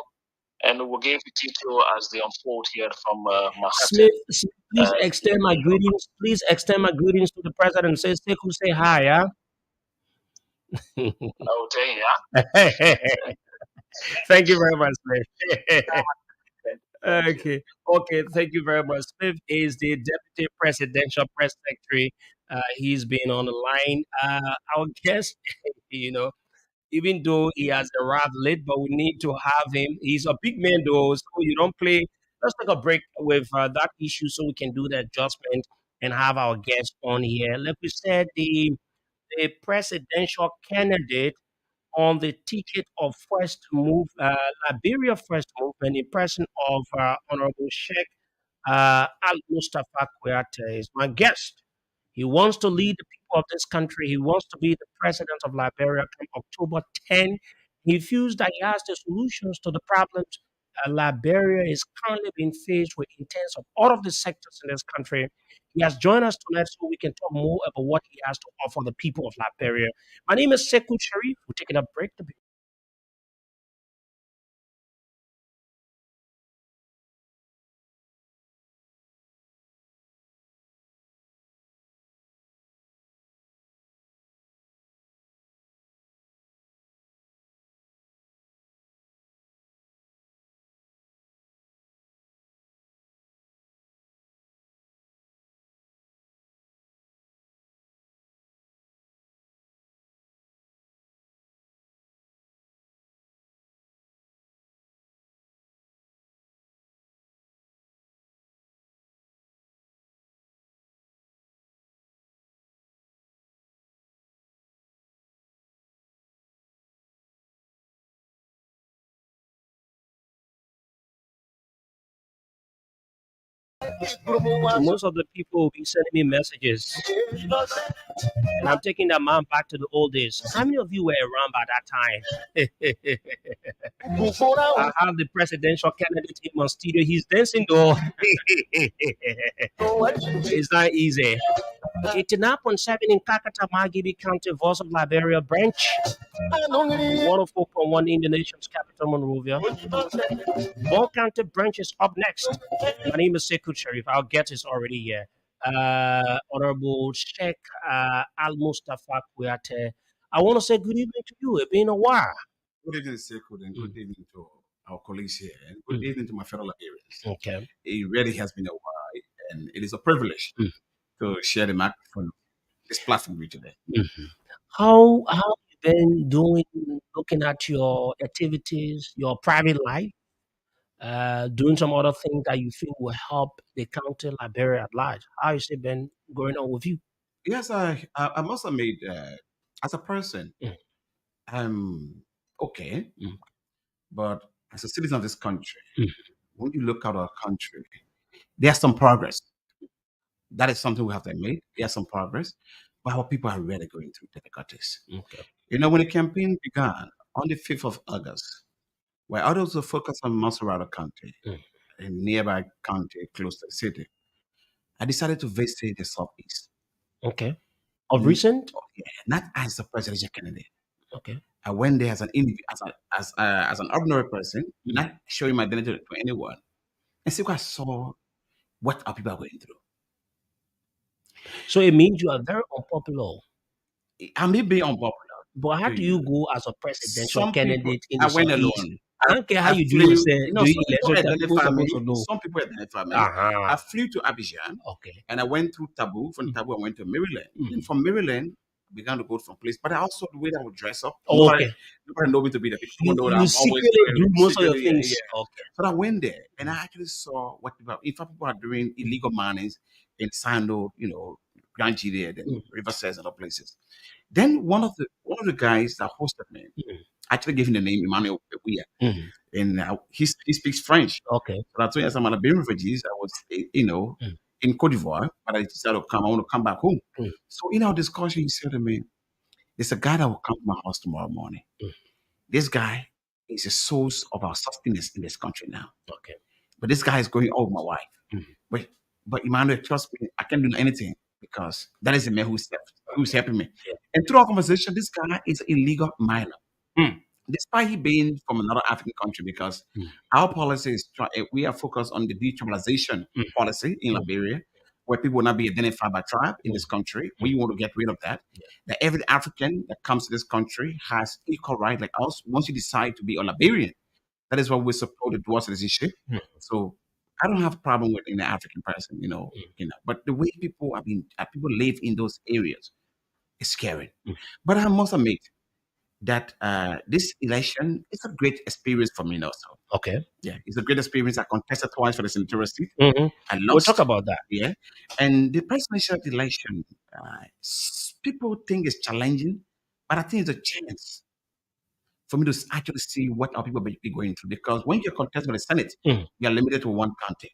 Speaker 3: And we'll give you detail as they unfold here from Manhattan.
Speaker 1: Smith, please extend my greetings. Please extend my greetings to the president. Say, say hi, yeah?
Speaker 3: Okay,
Speaker 1: Thank you very much, Smith. Okay, okay. Thank you very much. Smith is the deputy presidential press secretary. He's been on the line. Our guest, you know, even though he has arrived late, but we need to have him. He's a big man, though, so you don't play. Let's take a break with that issue so we can do the adjustment and have our guest on here. Like we said, the presidential candidate on the ticket of Liberia First Movement in person of Honorable Sheikh Al Mustafa Kouyaté is my guest. He wants to lead the people of this country. He wants to be the president of Liberia come October 10. He feels that he has the solutions to the problems Liberia is currently being faced with in terms of all of the sectors in this country. He has joined us tonight so we can talk more about what he has to offer the people of Liberia. My name is Sekou Sharif. We're taking a break. Most of the people will be sending me messages, and I'm taking that man back to the old days. How many of you were around by that time? I have the presidential candidate in my studio. He's dancing though. It's not easy. 89.7 in Kakata, Magibi County, Voice of Liberia branch. 104.1 in the nation's capital, Monrovia. Ball County branch is up next. My name is Sekou Sharif. Our guest is already here. Honorable Sheikh Al Mustafa Kouyaté. I want to say good evening to you. It's been a while.
Speaker 7: Good evening, Sekou, and good evening to our colleagues here, and good evening to my fellow Liberians.
Speaker 1: Okay.
Speaker 7: It really has been a while, and it is a privilege to share the microphone, this platform with you today.
Speaker 1: How you been doing? Looking at your activities, your private life, doing some other things that you feel will help the county Liberia at large. How has it been going on with you?
Speaker 7: Yes, I must admit, as a person,
Speaker 1: Mm,
Speaker 7: I'm okay,
Speaker 1: mm,
Speaker 7: but as a citizen of this country,
Speaker 1: mm.
Speaker 7: when you look at our country, there's some progress. That is something we have to admit. There's some progress, but our people are really going through difficulties.
Speaker 1: Okay.
Speaker 7: You know, when the campaign began on the 5th of August, where others were focused on Maserati County,
Speaker 1: Mm.
Speaker 7: a nearby county close to the city, I decided to visit the Southeast.
Speaker 1: Okay. Of
Speaker 7: N-
Speaker 1: recent?
Speaker 7: yeah, not as a presidential candidate.
Speaker 1: Okay.
Speaker 7: I went there as an as an ordinary person, not showing my identity to anyone, and see what I saw what our people are going through.
Speaker 1: So it means you are very unpopular.
Speaker 7: I may be unpopular
Speaker 1: But how
Speaker 7: to
Speaker 1: do you
Speaker 7: you.
Speaker 1: go as a presidential
Speaker 7: Some people,
Speaker 1: candidate in
Speaker 7: I
Speaker 1: the
Speaker 7: went
Speaker 1: Southeast?
Speaker 7: alone.
Speaker 1: I don't care how
Speaker 7: I
Speaker 1: you do it,
Speaker 7: flew,
Speaker 1: say,
Speaker 7: some
Speaker 1: do
Speaker 7: people
Speaker 1: election time, people
Speaker 7: identify me,
Speaker 1: supposed to know.
Speaker 7: some people identify me. I
Speaker 1: Uh-huh.
Speaker 7: flew to Abidjan
Speaker 1: Okay.
Speaker 7: and I went through Taboo. From
Speaker 1: Mm,
Speaker 7: Taboo, I went to Maryland. And
Speaker 1: mm.
Speaker 7: from Maryland, I began to go from place. But I also, the way that I would dress up,
Speaker 1: Okay.
Speaker 7: nobody know me to be the people.
Speaker 1: You,
Speaker 7: People know that
Speaker 1: you
Speaker 7: I'm always
Speaker 1: secretly do most of your
Speaker 7: secretly, yeah,
Speaker 1: things.
Speaker 7: yeah.
Speaker 1: Okay.
Speaker 7: So I went there and I actually saw what people, in fact, people are doing illegal minings in Sando, Grand G there,
Speaker 1: Mm,
Speaker 7: then Riverside and other places. Then one of the guys that hosted me
Speaker 1: mm,
Speaker 7: actually gave him the name Emmanuel Peguia,
Speaker 1: mm.
Speaker 7: and he speaks French.
Speaker 1: Okay.
Speaker 7: So I told you, as I'm an Liberian refugees, I was,
Speaker 1: Mm,
Speaker 7: in Cote d'Ivoire, but I decided to come. I want to come back home.
Speaker 1: mm,
Speaker 7: So in our discussion, he said to me, "There's a guy that will come to my house tomorrow morning.
Speaker 1: mm.
Speaker 7: This guy is a source of our sustenance in this country now.
Speaker 1: Okay.
Speaker 7: But this guy is going over my wife.
Speaker 1: Mm.
Speaker 7: But Emmanuel, trust me, I can't do anything because that is the man who's helping me.
Speaker 1: Yeah.
Speaker 7: And through our conversation, this guy is an illegal miner.
Speaker 1: Mm,
Speaker 7: Despite he being from another African country, because
Speaker 1: mm,
Speaker 7: our policy is we are focused on the detribalization
Speaker 1: mm,
Speaker 7: policy in
Speaker 1: mm,
Speaker 7: Liberia. where people will not be identified by tribe in this country. We want to get rid of that. That every African that comes to this country has equal right like us. Once you decide to be a Liberian, that is what we supported towards citizenship. So I don't have a problem with an African person, But the way people people live in those areas is scary. But I must admit that this election is a great experience for me also.
Speaker 1: Okay.
Speaker 7: Yeah, it's a great experience. I contested twice for the senatorial seat.
Speaker 1: Mm-hmm.
Speaker 7: I lost.
Speaker 1: We'll talk about that.
Speaker 7: Yeah, and the presidential election, people think it's challenging, but I think it's a chance for me to actually see what our people be going through. Because when you're contesting for the Senate, you're limited to one county.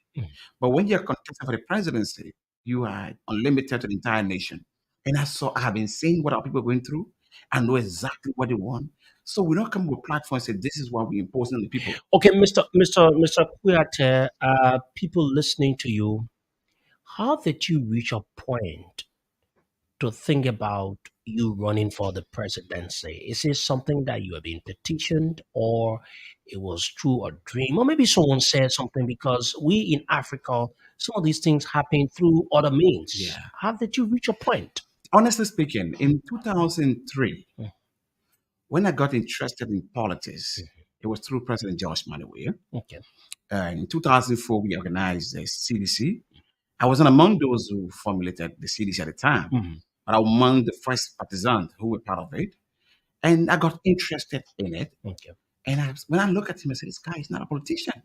Speaker 7: But when you're contesting for the presidency, you are unlimited to the entire nation. And I have been seeing what our people are going through. I know exactly what they want. So we don't come with platforms and say this is what we're imposing on the people.
Speaker 1: Okay, Mr. Kuyate, people listening to you, how did you reach a point to think about you running for the presidency? Is it something that you have been petitioned, or it was through a dream, or maybe someone said something? Because we in Africa, some of these things happen through other means.
Speaker 7: Yeah.
Speaker 1: How did you reach a point?
Speaker 7: Honestly speaking, in 2003, when I got interested in politics, it was through President George Manaway.
Speaker 1: Okay.
Speaker 7: In 2004, we organized the CDC. I wasn't among those who formulated the CDC at the time, but I was among the first partisans who were part of it. And I got interested in it.
Speaker 1: Okay.
Speaker 7: And when I look at him, I said, this guy is not a politician.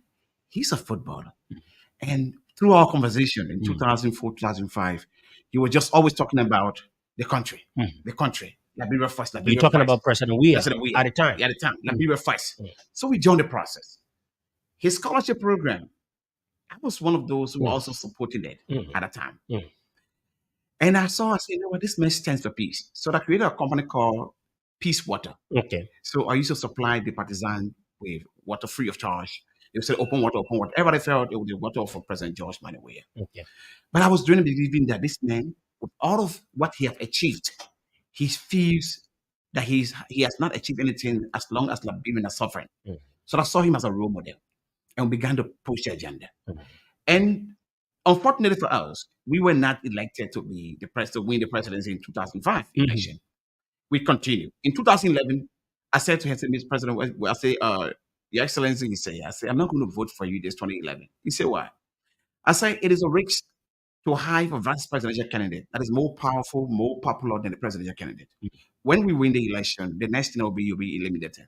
Speaker 7: He's a footballer. And through our conversation in 2004, 2005, he was just always talking about the country, Liberia first. Liberia
Speaker 1: You're talking
Speaker 7: first.
Speaker 1: about President Weah
Speaker 7: At
Speaker 1: the time.
Speaker 7: At the time, Liberia first. So we joined the process. His scholarship program, I was one of those who also supported it at the time. And I said, you know what, this man stands for peace. So I created a company called Peace Water.
Speaker 1: Okay.
Speaker 7: So I used to supply the partisan with water free of charge. They would say open water. Everybody felt it was the water for President George Manaway.
Speaker 1: Okay.
Speaker 7: But I was really believing that this man, with all of what he has achieved, he feels that he has not achieved anything as long as Liberians are suffering. So I saw him as a role model and began to push the agenda. And unfortunately for us, we were not elected to be to win the presidency in 2005 election. We continued. In 2011, I said to him, Mr. President, I say, Your Excellency, I say, I'm not going to vote for you this 2011. He said, why? I say, it is a risk to hire a vice presidential candidate that is more powerful, more popular than the presidential candidate. When we win the election, the next thing will be you'll be eliminated.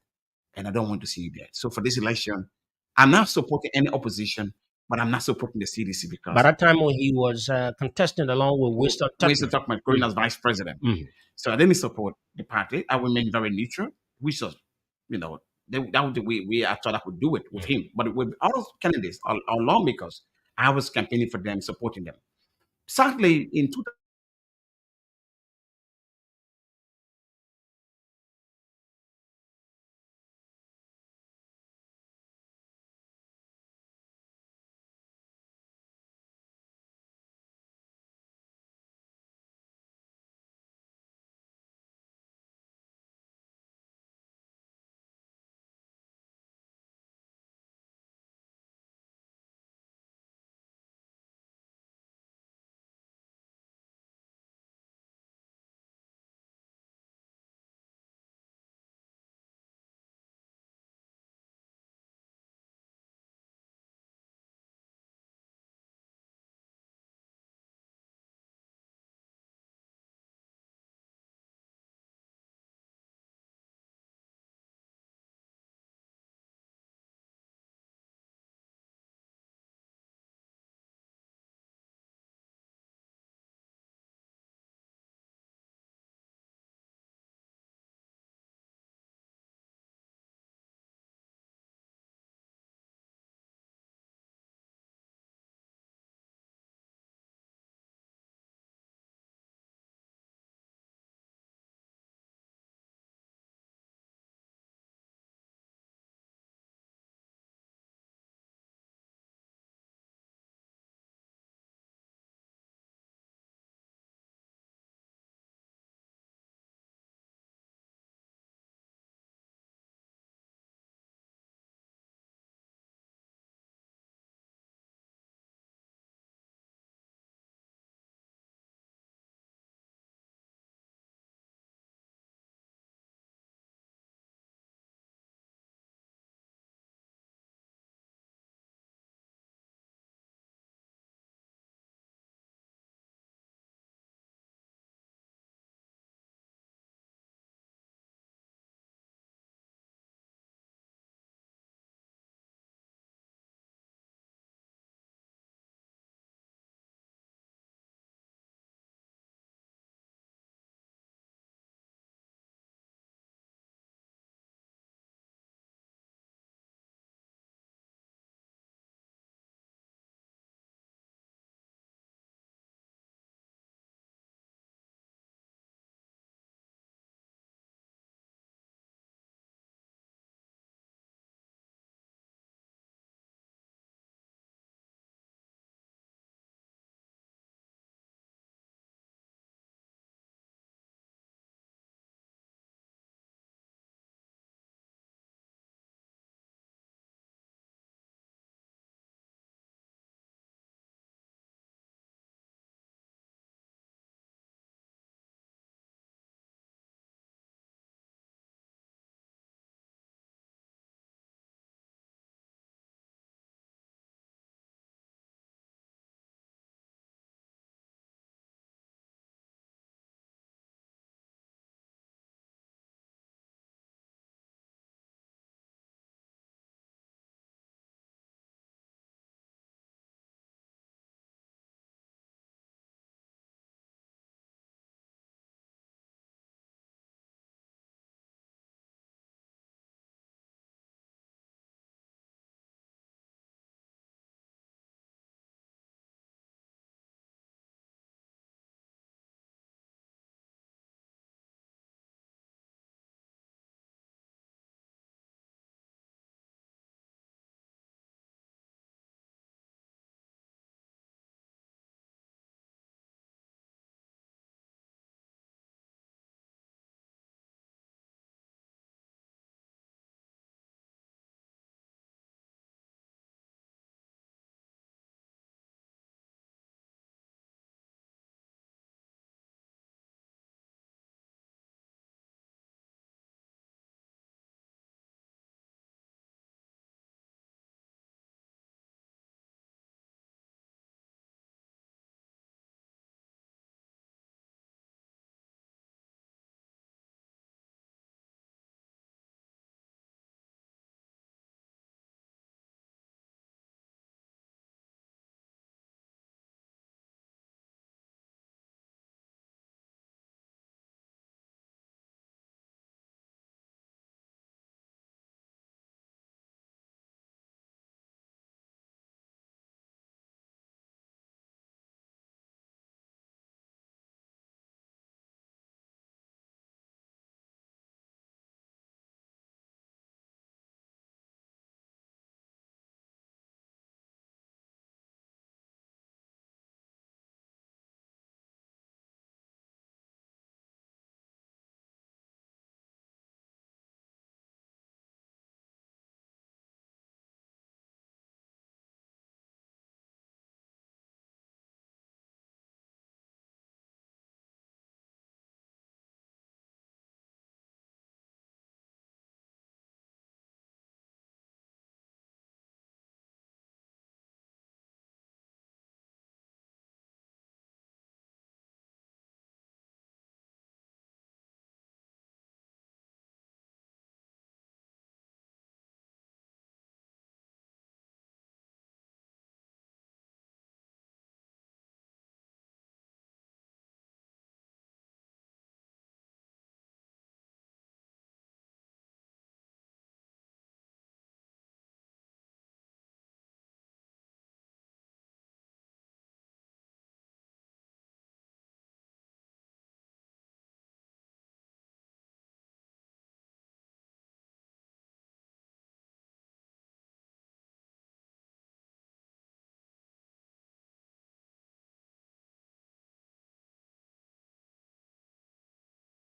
Speaker 7: And I don't want to see you there. So for this election, I'm not supporting any opposition, but I'm not supporting the CDC because...
Speaker 1: By that time when he was contesting along with Winston
Speaker 7: Tuckman, going as vice president. So I didn't support the party. I remained very neutral, which was, that was the way I thought I could do it with him. But with other candidates, our lawmakers, I was campaigning for them, supporting them. Sadly, in